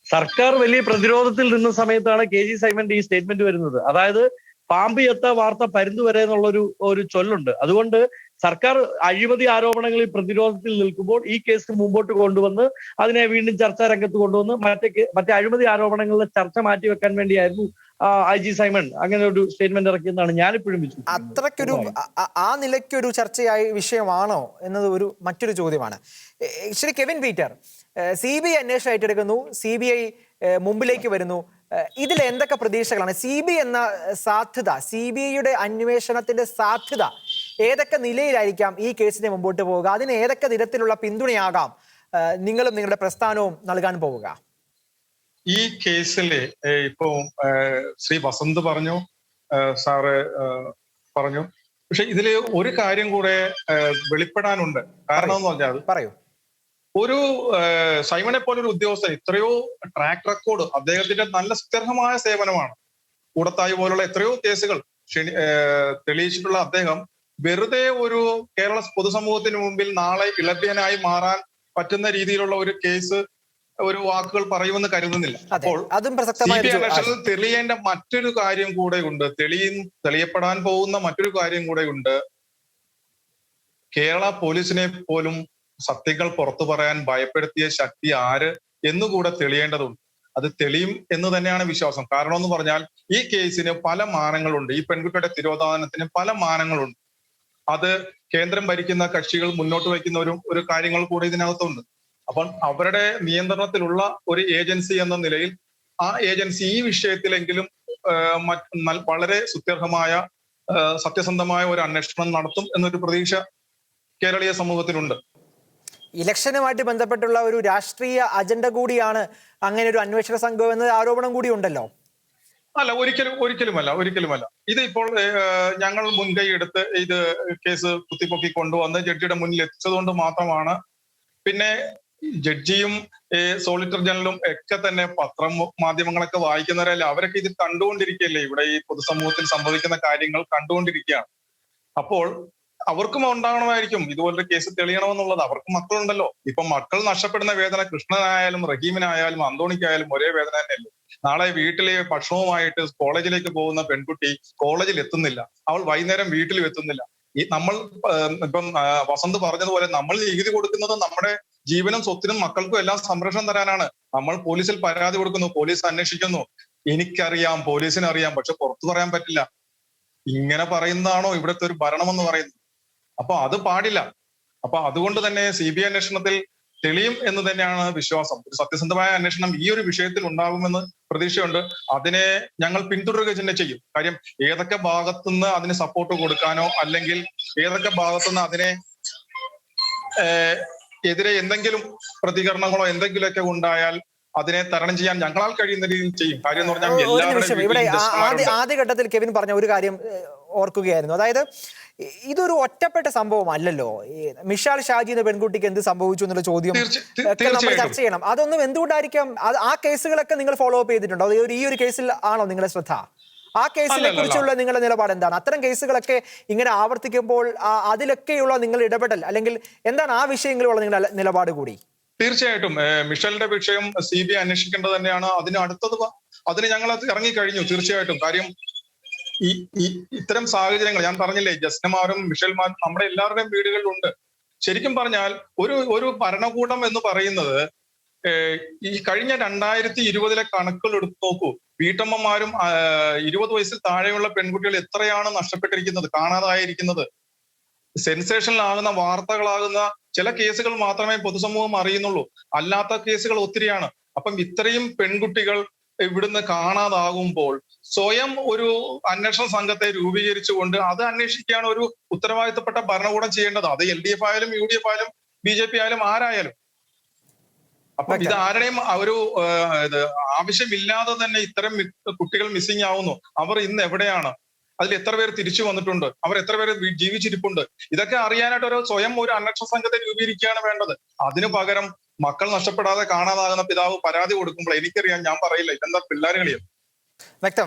[SPEAKER 2] സർക്കാർ വലിയ പ്രതിരോധത്തിൽ നിന്ന സമയത്താണ് KG സൈമന്റെ ഈ സ്റ്റേറ്റ്മെന്റ് വരുന്നത്. അതായത് പാമ്പ് എത്ത വാർത്ത പരുന്തു വരെ ഒരു ചൊല്ലുണ്ട്. അതുകൊണ്ട് സർക്കാർ അഴിമതി ആരോപണങ്ങളിൽ പ്രതിരോധത്തിൽ നിൽക്കുമ്പോൾ ഈ കേസ് മുമ്പോട്ട് കൊണ്ടുവന്ന് അതിനെ വീണ്ടും ചർച്ചാ രംഗത്ത് കൊണ്ടുവന്ന് മറ്റേ അഴിമതി ആരോപണങ്ങളിലെ ചർച്ച മാറ്റിവെക്കാൻ വേണ്ടിയായിരുന്നു IG സൈമൺ അങ്ങനെ ഒരു സ്റ്റേറ്റ്മെന്റ് ഇറക്കിയെന്നാണ് ഞാനിപ്പോഴും വിശ്വസിക്കുന്നത്.
[SPEAKER 1] അത്രയ്ക്കൊരു ആ നിലയ്ക്കൊരു ചർച്ചയായ വിഷയമാണോ എന്നത് മറ്റൊരു ചോദ്യമാണ്. ശ്രീ കെവിൻ പീറ്റർ, CBI അന്വേഷണം ഏറ്റെടുക്കുന്നു, CBI മുമ്പിലേക്ക് വരുന്നു. ഇതിൽ എന്തൊക്കെ പ്രതീക്ഷകളാണ്? CBI എന്ന സാധ്യത, CBIയുടെ അന്വേഷണത്തിന്റെ സാധ്യത ഏതൊക്കെ നിലയിലായിരിക്കാം ഈ കേസിനെ മുമ്പോട്ട് പോവുക? അതിന് ഏതൊക്കെ തരത്തിലുള്ള പിന്തുണയാകാം നിങ്ങളും നിങ്ങളുടെ പ്രസ്ഥാനവും നൽകാൻ പോവുക?
[SPEAKER 4] ഈ കേസില് ഇപ്പോ ശ്രീ വസന്ത് പറഞ്ഞു, സാറ് പറഞ്ഞു, പക്ഷെ ഇതില് ഒരു കാര്യം കൂടെ വെളിപ്പെടാനുണ്ട്. കാരണം എന്ന് പറഞ്ഞാൽ
[SPEAKER 1] പറയൂ.
[SPEAKER 4] ഒരു സൈമനെ പോലെ ഒരു ഉദ്യോഗസ്ഥൻ ഇത്രയോ ട്രാക്ക് റെക്കോർഡ്, അദ്ദേഹത്തിന്റെ നല്ല സ്തുത്യർഹമായ സേവനമാണ്. കൂടത്തായി പോലുള്ള എത്രയോ കേസുകൾ തെളിയിച്ചിട്ടുള്ള അദ്ദേഹം വെറുതെ ഒരു കേരള പൊതുസമൂഹത്തിന് മുമ്പിൽ നാളെ ഇളഭ്യനായി മാറാൻ പറ്റുന്ന രീതിയിലുള്ള ഒരു കേസ്, ഒരു വാക്കുകൾ പറയുമെന്ന് കരുതുന്നില്ല. അപ്പോൾ CBI അന്വേഷണത്തിൽ തെളിയേണ്ട മറ്റൊരു കാര്യം കൂടെ ഉണ്ട്, തെളിയപ്പെടാൻ പോകുന്ന മറ്റൊരു കാര്യം കൂടെ ഉണ്ട്. കേരള പോലീസിനെ പോലും സത്യങ്ങൾ പുറത്തു പറയാൻ ഭയപ്പെടുത്തിയ ശക്തി ആര് എന്നുകൂടെ തെളിയേണ്ടതുണ്ട്. അത് തെളിയും എന്ന് തന്നെയാണ് വിശ്വാസം. കാരണം എന്ന് പറഞ്ഞാൽ ഈ കേസിന് പല മാനങ്ങളുണ്ട്, ഈ പെൺകുട്ടിയുടെ തിരോധാനത്തിന് പല മാനങ്ങളുണ്ട്. അത് കേന്ദ്രം ഭരിക്കുന്ന കക്ഷികൾ മുന്നോട്ട് വയ്ക്കുന്ന ഒരു കാര്യങ്ങൾ കൂടെ ഇതിനകത്തുണ്ട്. അപ്പം അവരുടെ നിയന്ത്രണത്തിലുള്ള ഒരു ഏജൻസി എന്ന നിലയിൽ ആ ഏജൻസി ഈ വിഷയത്തിലെങ്കിലും വളരെ സുത്യർഹമായ സത്യസന്ധമായ ഒരു അന്വേഷണം നടത്തും എന്നൊരു പ്രതീക്ഷ കേരളീയ സമൂഹത്തിനുണ്ട്.
[SPEAKER 1] ഇലക്ഷനുമായിട്ട് ബന്ധപ്പെട്ടുള്ള ഒരു രാഷ്ട്രീയ അജണ്ട കൂടിയാണ് അങ്ങനെ ഒരു അന്വേഷണ സംഘം എന്ന ആരോപണം കൂടി ഉണ്ടല്ലോ.
[SPEAKER 4] അല്ല, ഒരിക്കലുമല്ല. ഇത് ഇപ്പോൾ ഞങ്ങൾ മുൻകൈ എടുത്ത് ഇത് കേസ് കുത്തിപ്പൊക്കി കൊണ്ടുവന്ന് ജഡ്ജിയുടെ മുന്നിൽ എത്തിച്ചതുകൊണ്ട് മാത്രമാണ്. പിന്നെ ജഡ്ജിയും സോളിസിറ്റർ ജനറലും ഒക്കെ തന്നെ മാധ്യമങ്ങളൊക്കെ വായിക്കുന്നവരല്ല, അവരൊക്കെ ഇത് കണ്ടുകൊണ്ടിരിക്കുകയല്ലേ, ഇവിടെ ഈ പൊതുസമൂഹത്തിൽ സംഭവിക്കുന്ന കാര്യങ്ങൾ കണ്ടുകൊണ്ടിരിക്കുകയാണ്. അപ്പോൾ അവർക്കും ഉണ്ടാകണമായിരിക്കും ഇതുപോലൊരു കേസ് തെളിയണമെന്നുള്ളത്. അവർക്ക് മക്കളുണ്ടല്ലോ. ഇപ്പൊ മക്കൾ നഷ്ടപ്പെടുന്ന വേദന കൃഷ്ണനായാലും റഹീമിനായാലും അന്തോണിക്കായാലും ഒരേ വേദന തന്നെയല്ലേ. നാളെ വീട്ടിലെ ഭക്ഷണവുമായിട്ട് കോളേജിലേക്ക് പോകുന്ന പെൺകുട്ടി കോളേജിൽ എത്തുന്നില്ല, അവൾ വൈകുന്നേരം വീട്ടിലും എത്തുന്നില്ല. നമ്മൾ ഇപ്പം വസന്ത് പറഞ്ഞതുപോലെ നമ്മൾ നികുതി കൊടുക്കുന്നത് നമ്മുടെ ജീവനും സ്വത്തിനും മക്കൾക്കും എല്ലാം സംരക്ഷണം തരാനാണ്. നമ്മൾ പോലീസിൽ പരാതി കൊടുക്കുന്നു, പോലീസ് അന്വേഷിക്കുന്നു. എനിക്കറിയാം, പോലീസിന് അറിയാം, പക്ഷെ പുറത്തു പറയാൻ പറ്റില്ല. ഇങ്ങനെ പറയുന്നതാണോ ഇവിടുത്തെ ഒരു ഭരണം എന്ന് പറയുന്നത്? അപ്പൊ അത് പാടില്ല. അപ്പൊ അതുകൊണ്ട് തന്നെ CBI അന്വേഷണത്തിൽ തെളിയും എന്ന് തന്നെയാണ് വിശ്വാസം. ഒരു സത്യസന്ധമായ അന്വേഷണം ഈ ഒരു വിഷയത്തിൽ ഉണ്ടാകുമെന്ന് പ്രതീക്ഷയുണ്ട്. അതിനെ ഞങ്ങൾ പിന്തുടരുക തന്നെ ചെയ്യും. കാര്യം ഏതൊക്കെ ഭാഗത്തുനിന്ന് അതിന് സപ്പോർട്ട് കൊടുക്കാനോ അല്ലെങ്കിൽ ഏതൊക്കെ ഭാഗത്തുനിന്ന് അതിനെ എതിരെ എന്തെങ്കിലും പ്രതികരണങ്ങളോ എന്തെങ്കിലുമൊക്കെ ഉണ്ടായാൽ അതിനെ തരണം ചെയ്യാൻ ഞങ്ങളാൽ കഴിയുന്ന രീതിയിൽ ചെയ്യും. കാര്യം എന്ന് പറഞ്ഞാൽ
[SPEAKER 1] ഇവിടെ ആദ്യഘട്ടത്തിൽ കെവിൻ പറഞ്ഞ ഒരു കാര്യം ഓർക്കുകയായിരുന്നു. അതായത് ഇതൊരു ഒറ്റപ്പെട്ട സംഭവം അല്ലല്ലോ. മിഷാൽ ഷാജി എന്ന പെൺകുട്ടിക്ക് എന്ത് സംഭവിച്ചു എന്നുള്ള ചോദ്യം നമ്മൾ ചർച്ച ചെയ്യണം. അതൊന്നും എന്തുകൊണ്ടായിരിക്കാം? ആ കേസുകളൊക്കെ നിങ്ങൾ ഫോളോ അപ്പ് ചെയ്തിട്ടുണ്ടോ? ഈ ഒരു കേസിൽ ആണോ നിങ്ങളുടെ ശ്രദ്ധ? ആ കേസിനെ കുറിച്ചുള്ള നിങ്ങളുടെ നിലപാട് എന്താണ്? അത്തരം കേസുകളൊക്കെ ഇങ്ങനെ ആവർത്തിക്കുമ്പോൾ അതിലൊക്കെയുള്ള നിങ്ങളുടെ ഇടപെടൽ അല്ലെങ്കിൽ എന്താണ് ആ വിഷയങ്ങളിലുള്ള നിങ്ങളുടെ നിലപാട് കൂടി?
[SPEAKER 4] തീർച്ചയായിട്ടും മിഷലിന്റെ വിഷയം CBI അന്വേഷിക്കേണ്ടത് തന്നെയാണ്. അതിന് ഞങ്ങൾ ഇറങ്ങിക്കഴിഞ്ഞു. തീർച്ചയായിട്ടും. കാര്യം ഈ ഇത്തരം സാഹചര്യങ്ങൾ ഞാൻ പറഞ്ഞില്ലേ, ജസ്നമാരും മിഷൽമാരും നമ്മുടെ എല്ലാവരുടെയും വീടുകളിലുണ്ട്. ശരിക്കും പറഞ്ഞാൽ ഒരു ഭരണകൂടം എന്ന് പറയുന്നത് ഈ കഴിഞ്ഞ 2020 കണക്കുകൾ എടുത്ത് നോക്കൂ. വീട്ടമ്മമാരും 20 വയസ്സിൽ താഴെയുള്ള പെൺകുട്ടികൾ എത്രയാണ് നഷ്ടപ്പെട്ടിരിക്കുന്നത്, കാണാതായിരിക്കുന്നത്. സെൻസേഷനിലാകുന്ന വാർത്തകളാകുന്ന ചില കേസുകൾ മാത്രമേ പൊതുസമൂഹം അറിയുന്നുള്ളൂ. അല്ലാത്ത കേസുകൾ ഒത്തിരിയാണ്. അപ്പം ഇത്രയും പെൺകുട്ടികൾ ഇവിടുന്ന് കാണാതാകുമ്പോൾ സ്വയം ഒരു അന്വേഷണ സംഘത്തെ രൂപീകരിച്ചുകൊണ്ട് അത് അന്വേഷിക്കുകയാണ് ഒരു ഉത്തരവാദിത്തപ്പെട്ട ഭരണകൂടം ചെയ്യേണ്ടത്. അത് LDF ആയാലും UDF ആയാലും BJP ആയാലും ആരായാലും. അപ്പം ഇത് ആരുടെയും ഒരു ആവശ്യമില്ലാതെ തന്നെ ഇത്തരം കുട്ടികൾ മിസ്സിംഗ് ആവുന്നു. അവർ ഇന്ന് എവിടെയാണ്? അതിൽ എത്ര പേര് തിരിച്ചു വന്നിട്ടുണ്ട്, അവർ എത്ര പേര് ജീവിച്ചിരിപ്പുണ്ട്, ഇതൊക്കെ അറിയാനായിട്ട് സ്വയം ഒരു അന്വേഷണ സംഘത്തെ രൂപീകരിക്കുകയാണ് വേണ്ടത്. അതിനു പകരം മക്കൾ നഷ്ടപ്പെടാതെ കാണാതാകുന്ന പിതാവ് പരാതി കൊടുക്കുമ്പോൾ എനിക്കറിയാം, ഞാൻ പറയില്ല, ഇതെന്താ പിള്ളേർ കളിയാണ്.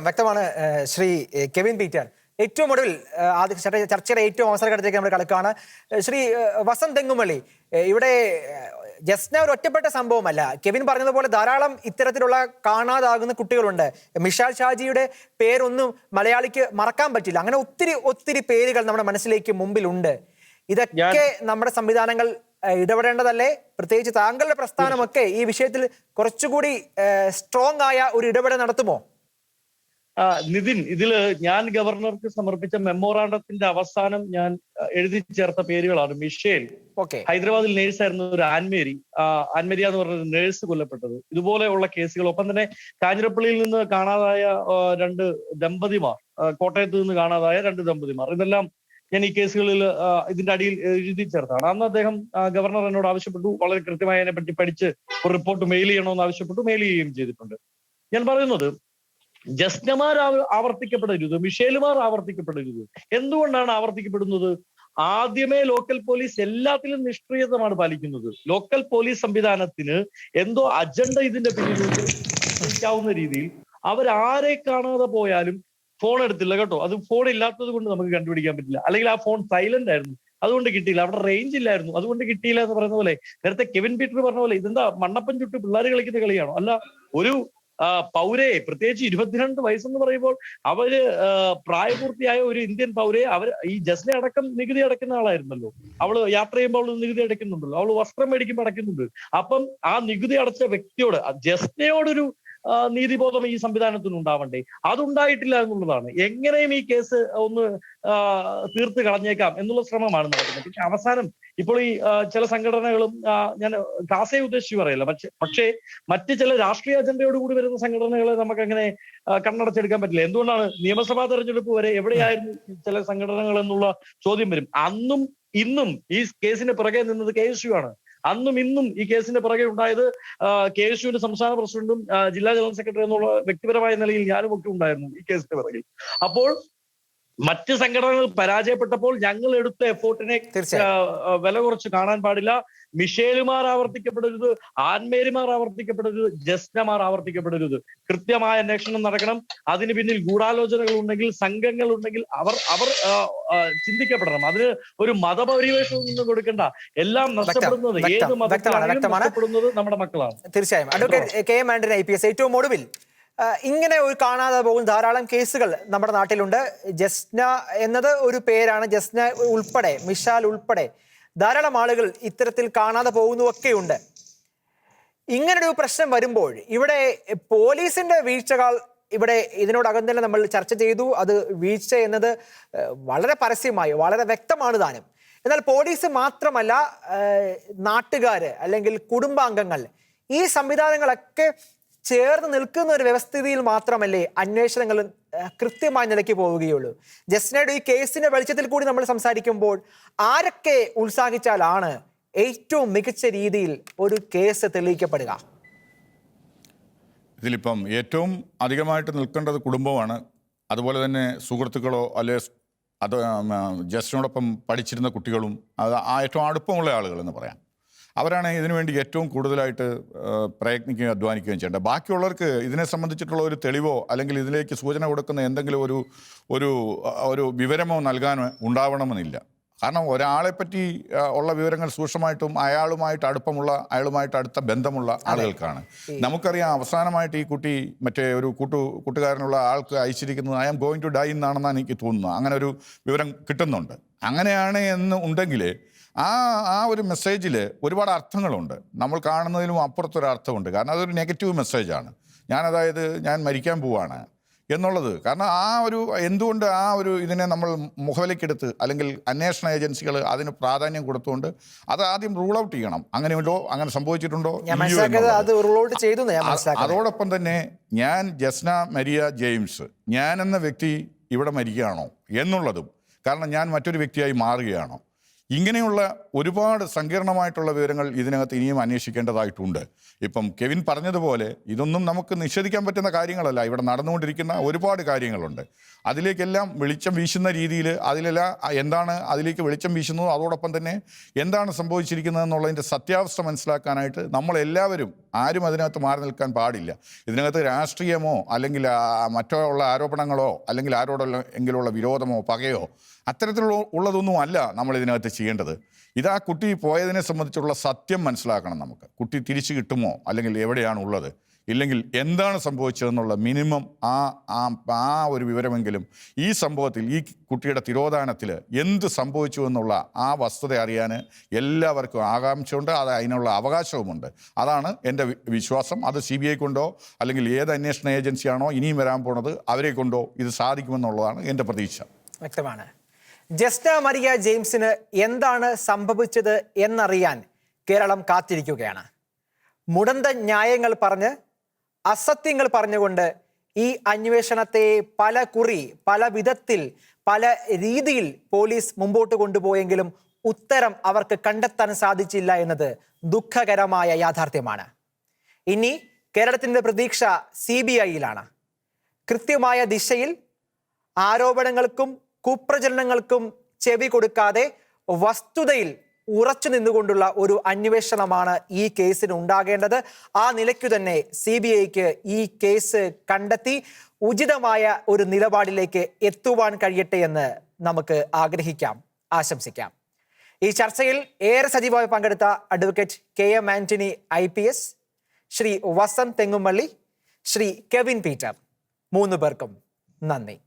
[SPEAKER 1] വ്യക്തമാണ് ശ്രീ കെവിൻ പീറ്റർ. ഏറ്റവും ഒടുവിൽ ചർച്ചയുടെ ഏറ്റവും അവസര ഘട്ടത്തിലേക്ക് നമ്മൾ കടക്കുകയാണ്. ശ്രീ വസന്ത് തെങ്ങുമള്ളി, ഇവിടെ ജസ്ന ഒരു ഒറ്റപ്പെട്ട സംഭവമല്ല. കെവിൻ പറഞ്ഞതുപോലെ ധാരാളം ഇത്തരത്തിലുള്ള കാണാതാകുന്ന കുട്ടികളുണ്ട്. മിഷാൽ ഷാജിയുടെ പേരൊന്നും മലയാളിക്ക് മറക്കാൻ പറ്റില്ല. അങ്ങനെ ഒത്തിരി പേരുകൾ നമ്മുടെ മനസ്സിലേക്ക് മുമ്പിലുണ്ട്. ഇതൊക്കെ നമ്മുടെ സംവിധാനങ്ങൾ ഇടപെടേണ്ടതല്ലേ? പ്രത്യേകിച്ച് താങ്കളുടെ പ്രസ്ഥാനമൊക്കെ ഈ വിഷയത്തിൽ കുറച്ചുകൂടി സ്ട്രോങ് ആയ ഒരു ഇടപെടൽ നടത്തുമോ?
[SPEAKER 2] നിതിൻ, ഇതില് ഞാൻ ഗവർണർക്ക് സമർപ്പിച്ച മെമ്മോറാണ്ടത്തിന്റെ അവസാനം ഞാൻ എഴുതി ചേർത്ത പേരുകളാണ് മിഷേൽ, ഹൈദരാബാദിൽ നേഴ്സായിരുന്ന ഒരു ആൻമേരി എന്ന് പറഞ്ഞ നേഴ്സ് കൊല്ലപ്പെട്ടത്, ഇതുപോലെയുള്ള കേസുകൾ. ഒപ്പം തന്നെ കാഞ്ഞിരപ്പള്ളിയിൽ നിന്ന് കാണാതായ 2 ദമ്പതിമാർ, കോട്ടയത്ത് നിന്ന് കാണാതായ 2 ദമ്പതിമാർ, ഇതെല്ലാം ഞാൻ ഈ കേസുകളിൽ ഇതിന്റെ അടിയിൽ എഴുതി ചേർത്താണ്. അന്ന് അദ്ദേഹം ഗവർണർ എന്നോട് ആവശ്യപ്പെട്ടു, വളരെ കൃത്യമായി അതിനെപ്പറ്റി പഠിച്ച് ഒരു റിപ്പോർട്ട് മെയിൽ ചെയ്യണമെന്ന് ആവശ്യപ്പെട്ടു, മെയിൽ ചെയ്യുകയും ചെയ്തിട്ടുണ്ട്. ഞാൻ പറയുന്നത്, ജസ്നമാർ ആവർത്തിക്കപ്പെടരുത്, മിഷേലുമാർ ആവർത്തിക്കപ്പെടരുത്. എന്തുകൊണ്ടാണ് ആവർത്തിക്കപ്പെടുന്നത്? ആദ്യമേ ലോക്കൽ പോലീസ് എല്ലാത്തിലും നിഷ്ക്രിയതമാണ് പാലിക്കുന്നത്. ലോക്കൽ പോലീസ് സംവിധാനത്തിന് എന്തോ അജണ്ട ഇതിന്റെ പിന്നിലുള്ള രീതിയിൽ അവരാരെ കാണാതെ പോയാലും ഫോൺ എടുത്തില്ല കേട്ടോ. അത് ഫോൺ ഇല്ലാത്തത് കൊണ്ട് നമുക്ക് കണ്ടുപിടിക്കാൻ പറ്റില്ല, അല്ലെങ്കിൽ ആ ഫോൺ സൈലന്റ് ആയിരുന്നു, അതുകൊണ്ട് കിട്ടിയില്ല. അവിടെ റേഞ്ച് ഇല്ലായിരുന്നു, അതുകൊണ്ട് കിട്ടിയില്ല എന്ന് പറയുന്ന പോലെ, നേരത്തെ കെവിൻ പീറ്റർ പറഞ്ഞ പോലെ ഇതെന്താ മണ്ണപ്പൻ ചുട്ട് പിള്ളേർ കളിക്കുന്ന കളിയാണോ? അല്ല, ഒരു പൗരയെ, പ്രത്യേകിച്ച് 22 വയസ്സെന്ന് പറയുമ്പോൾ അവര് പ്രായപൂർത്തിയായ ഒരു ഇന്ത്യൻ പൗരയെ, ഈ ജസ്ന അടക്കം നികുതി അടയ്ക്കുന്ന ആളായിരുന്നല്ലോ. അവള് യാത്ര ചെയ്യുമ്പോൾ അവള് നികുതി അടയ്ക്കുന്നുണ്ടല്ലോ, അവള് വസ്ത്രം മേടിക്കുമ്പോൾ അടയ്ക്കുന്നുണ്ട്. അപ്പം ആ നികുതി അടച്ച വ്യക്തിയോട്, ജസ്നയോടൊരു നീതിബോധം ഈ സംവിധാനത്തിന് ഉണ്ടാവണ്ടേ? അതുണ്ടായിട്ടില്ല എന്നുള്ളതാണ്. എങ്ങനെയും ഈ കേസ് ഒന്ന് തീർത്ത് കളഞ്ഞേക്കാം എന്നുള്ള ശ്രമമാണ് നടക്കുന്നത്. പിന്നെ അവസാനം ഇപ്പോൾ ഈ ചില സംഘടനകളും, ഞാൻ കാസയെ ഉദ്ദേശിച്ച് പറയില്ല, പക്ഷേ മറ്റ് ചില രാഷ്ട്രീയ അജണ്ടയോട് കൂടി വരുന്ന സംഘടനകളെ നമുക്ക് അങ്ങനെ കണ്ണടച്ചെടുക്കാൻ പറ്റില്ല. എന്തുകൊണ്ടാണ് നിയമസഭാ തെരഞ്ഞെടുപ്പ് വരെ എവിടെയായിരുന്നു ചില സംഘടനകൾ എന്നുള്ള ചോദ്യം വരും. അന്നും ഇന്നും ഈ കേസിന് പിറകെ നിന്നത് KSU ആണ്. അന്നും ഇന്നും ഈ കേസിന്റെ പുറകെ ഉണ്ടായത് KSUവിന്റെ സംസ്ഥാന പ്രസിഡന്റും ജില്ലാ ജനറൽ സെക്രട്ടറി എന്നുള്ള വ്യക്തിപരമായ നിലയിൽ ഞാനും ഒക്കെ ഉണ്ടായിരുന്നു ഈ കേസിന്റെ പുറകിൽ. അപ്പോൾ മറ്റ് സംഘടനകൾ പരാജയപ്പെട്ടപ്പോൾ ഞങ്ങൾ എടുത്ത എഫോർട്ടിനെ വില കുറച്ച് കാണാൻ പാടില്ല. മിഷേലുമാർ ആവർത്തിക്കപ്പെടരുത്, ആൻമേരിമാർ ആവർത്തിക്കപ്പെടരുത്, ജസ്നമാർ ആവർത്തിക്കപ്പെടരുത്. കൃത്യമായ അന്വേഷണം നടക്കണം. അതിന് പിന്നിൽ ഗൂഢാലോചനകൾ ഉണ്ടെങ്കിൽ, സംഘങ്ങൾ ഉണ്ടെങ്കിൽ അവർ ചിന്തിക്കപ്പെടണം. അതിന് ഒരു മതപരിവേഷവും ഒന്നും കൊടുക്കണ്ട. എല്ലാം നഷ്ടപ്പെടുന്നത്, ഏത് മതത്തിലാണെങ്കിലും നഷ്ടപ്പെടുന്നത് നമ്മുടെ മക്കളാണ്.
[SPEAKER 1] തീർച്ചയായും. അഡ്വക്കേറ്റ് KM ആന്റണി IPS, ഏറ്റവും ഒടുവിൽ ഇങ്ങനെ ഒരു കാണാതെ പോകുന്ന ധാരാളം കേസുകൾ നമ്മുടെ നാട്ടിലുണ്ട്. ജസ്ന എന്നത് ഒരു പേരാണ്. ജസ്ന ഉൾപ്പെടെ, മിഷാൽ ഉൾപ്പെടെ ധാരാളം ആളുകൾ ഇത്തരത്തിൽ കാണാതെ പോകുന്നതൊക്കെയുണ്ട്. ഇങ്ങനൊരു പ്രശ്നം വരുമ്പോൾ ഇവിടെ പോലീസിന്റെ വീഴ്ചകൾ, ഇവിടെ ഇതിനോടകം തന്നെ നമ്മൾ ചർച്ച ചെയ്തു. അത് വീഴ്ച എന്നത് വളരെ പരസ്യമായി, വളരെ വ്യക്തമാണ് താനും. എന്നാൽ പോലീസ് മാത്രമല്ല, നാട്ടുകാര് അല്ലെങ്കിൽ കുടുംബാംഗങ്ങൾ, ഈ സംവിധാനങ്ങളൊക്കെ ചേർന്ന് നിൽക്കുന്ന ഒരു വ്യവസ്ഥിതിയിൽ മാത്രമല്ലേ അന്വേഷണങ്ങൾ കൃത്യമായ നിലയ്ക്ക് പോവുകയുള്ളൂ. ജസ്നയുടെ ഈ കേസിന്റെ വെളിച്ചത്തിൽ കൂടി നമ്മൾ സംസാരിക്കുമ്പോൾ ആരൊക്കെ ഉത്സാഹിച്ചാലാണ് ഏറ്റവും മികച്ച രീതിയിൽ ഒരു കേസ് തെളിയിക്കപ്പെടുക?
[SPEAKER 3] ഇതിലിപ്പം ഏറ്റവും അധികമായിട്ട് നിൽക്കേണ്ടത് കുടുംബമാണ്. അതുപോലെ തന്നെ സുഹൃത്തുക്കളോ അല്ലെ അത് ജസ്റ്റിനോടൊപ്പം പഠിച്ചിരുന്ന കുട്ടികളും, അത് ഏറ്റവും അടുപ്പമുള്ള ആളുകൾ എന്ന് പറയാം. അവരാണ് ഇതിനുവേണ്ടി ഏറ്റവും കൂടുതലായിട്ട് പ്രയത്നിക്കുകയും അധ്വാനിക്കുകയും ചെയ്യേണ്ടത്. ബാക്കിയുള്ളവർക്ക് ഇതിനെ സംബന്ധിച്ചിട്ടുള്ള ഒരു തെളിവോ അല്ലെങ്കിൽ ഇതിലേക്ക് സൂചന കൊടുക്കുന്ന എന്തെങ്കിലും ഒരു വിവരമോ നൽകാൻ ഉണ്ടാവണമെന്നില്ല. കാരണം ഒരാളെപ്പറ്റി ഉള്ള വിവരങ്ങൾ സൂക്ഷ്മമായിട്ടും അയാളുമായിട്ട് അടുത്ത ബന്ധമുള്ള ആളുകൾക്കാണ്. നമുക്കറിയാം, അവസാനമായിട്ട് ഈ കുട്ടി മറ്റേ ഒരു കൂട്ടുകാരനുള്ള ആൾക്ക് അയച്ചിരിക്കുന്നത് "I am going to die" എന്നാണെന്നാണ് എനിക്ക് തോന്നുന്നത്. അങ്ങനെ ഒരു വിവരം കിട്ടുന്നുണ്ട്. അങ്ങനെയാണ് എന്ന് ഉണ്ടെങ്കിൽ ആ ഒരു മെസ്സേജിൽ ഒരുപാട് അർത്ഥങ്ങളുണ്ട്. നമ്മൾ കാണുന്നതിലും അപ്പുറത്തൊരു അർത്ഥമുണ്ട്. കാരണം അതൊരു നെഗറ്റീവ് മെസ്സേജാണ്. ഞാൻ മരിക്കാൻ പോവാണ് എന്നുള്ളത്. കാരണം എന്തുകൊണ്ട് ഇതിനെ നമ്മൾ മുഖവിലക്കെടുത്ത്, അല്ലെങ്കിൽ അന്വേഷണ ഏജൻസികൾ അതിന് പ്രാധാന്യം കൊടുത്തുകൊണ്ട് അത് ആദ്യം റൂൾ ഔട്ട് ചെയ്യണം. അങ്ങനെ സംഭവിച്ചിട്ടുണ്ടോ? അതോടൊപ്പം തന്നെ ഞാൻ ജസ്ന മരിയ ജെയിംസ്, ഞാൻ എന്ന വ്യക്തി ഇവിടെ മരിക്കുകയാണോ എന്നുള്ളതും, കാരണം ഞാൻ മറ്റൊരു വ്യക്തിയായി മാറുകയാണോ? ഇങ്ങനെയുള്ള ഒരുപാട് സങ്കീർണമായിട്ടുള്ള വിവരങ്ങൾ ഇതിനകത്ത് ഇനിയും അന്വേഷിക്കേണ്ടതായിട്ടുണ്ട്. ഇപ്പം കെവിൻ പറഞ്ഞതുപോലെ ഇതൊന്നും നമുക്ക് നിഷേധിക്കാൻ പറ്റുന്ന കാര്യങ്ങളല്ല. ഇവിടെ നടന്നുകൊണ്ടിരിക്കുന്ന ഒരുപാട് കാര്യങ്ങളുണ്ട്. അതിലേക്കെല്ലാം വെളിച്ചം വീശുന്ന രീതിയിൽ അതിലേക്ക് വെളിച്ചം വീശുന്നത്, അതോടൊപ്പം തന്നെ എന്താണ് സംഭവിച്ചിരിക്കുന്നത് എന്നുള്ളതിൻ്റെ സത്യാവസ്ഥ മനസ്സിലാക്കാനായിട്ട് നമ്മളെല്ലാവരും ആരും അതിനകത്ത് മാറി നിൽക്കാൻ പാടില്ല. ഇതിനകത്ത് രാഷ്ട്രീയമോ അല്ലെങ്കിൽ മറ്റുള്ള ആരോപണങ്ങളോ അല്ലെങ്കിൽ ആരോടെങ്കിലുള്ള വിരോധമോ പകയോ ഉള്ളതൊന്നും അല്ല നമ്മൾ ഇതിനകത്ത് ചെയ്യേണ്ടത്. ഇതാ കുട്ടി പോയതിനെ സംബന്ധിച്ചുള്ള സത്യം മനസ്സിലാക്കണം നമുക്ക്. കുട്ടി തിരിച്ചു കിട്ടുമോ, അല്ലെങ്കിൽ എവിടെയാണ് ഉള്ളത്, ഇല്ലെങ്കിൽ എന്താണ് സംഭവിച്ചതെന്നുള്ള മിനിമം ആ ഒരു വിവരമെങ്കിലും ഈ സംഭവത്തിൽ, ഈ കുട്ടിയുടെ തിരോധാനത്തിൽ എന്ത് സംഭവിച്ചു എന്നുള്ള ആ വസ്തുത അറിയാൻ എല്ലാവർക്കും ആകാംക്ഷയുണ്ട്, അതിനുള്ള അവകാശവുമുണ്ട്. അതാണ് എൻ്റെ വിശ്വാസം. അത് CBI കൊണ്ടോ അല്ലെങ്കിൽ ഏത് അന്വേഷണ ഏജൻസിയാണോ ഇനിയും വരാൻ പോണത് അവരെ കൊണ്ടോ ഇത് സാധിക്കുമെന്നുള്ളതാണ് എൻ്റെ പ്രതീക്ഷ.
[SPEAKER 1] വ്യക്തമാണ്. ജസ്ന മരിയ ജെയിംസിന് എന്താണ് സംഭവിച്ചത് എന്നറിയാൻ കേരളം കാത്തിരിക്കുകയാണ്. മുടന്ത ന്യായങ്ങൾ പറഞ്ഞ്, അസത്യങ്ങൾ പറഞ്ഞുകൊണ്ട് ഈ അന്വേഷണത്തെ പല വിധത്തിൽ പല രീതിയിൽ പോലീസ് മുമ്പോട്ട് കൊണ്ടുപോയെങ്കിലും ഉത്തരം അവർക്ക് കണ്ടെത്താൻ സാധിച്ചില്ല എന്നത് ദുഃഖകരമായ യാഥാർത്ഥ്യമാണ്. ഇനി കേരളത്തിൻ്റെ പ്രതീക്ഷ CBIയിലാണ്. കൃത്യമായ ദിശയിൽ ആരോപണങ്ങൾക്കും കുപ്രചരണങ്ങൾക്കും ചെവി കൊടുക്കാതെ വസ്തുതയിൽ ഉറച്ചു നിന്നുകൊണ്ടുള്ള ഒരു അന്വേഷണമാണ് ഈ കേസിന് ഉണ്ടാകേണ്ടത്. ആ നിലയ്ക്കു തന്നെ CBIക്ക് ഈ കേസ് കണ്ടെത്തി ഉചിതമായ ഒരു നിലപാടിലേക്ക് എത്തുവാൻ കഴിയട്ടെ എന്ന് നമുക്ക് ആഗ്രഹിക്കാം, ആശംസിക്കാം. ഈ ചർച്ചയിൽ ഏറെ സജീവമായി പങ്കെടുത്ത advocate KM Antony IPS, Sri Vasanth Thengumalli, Sri Kevin Peter, 3 പേർക്കും നന്ദി.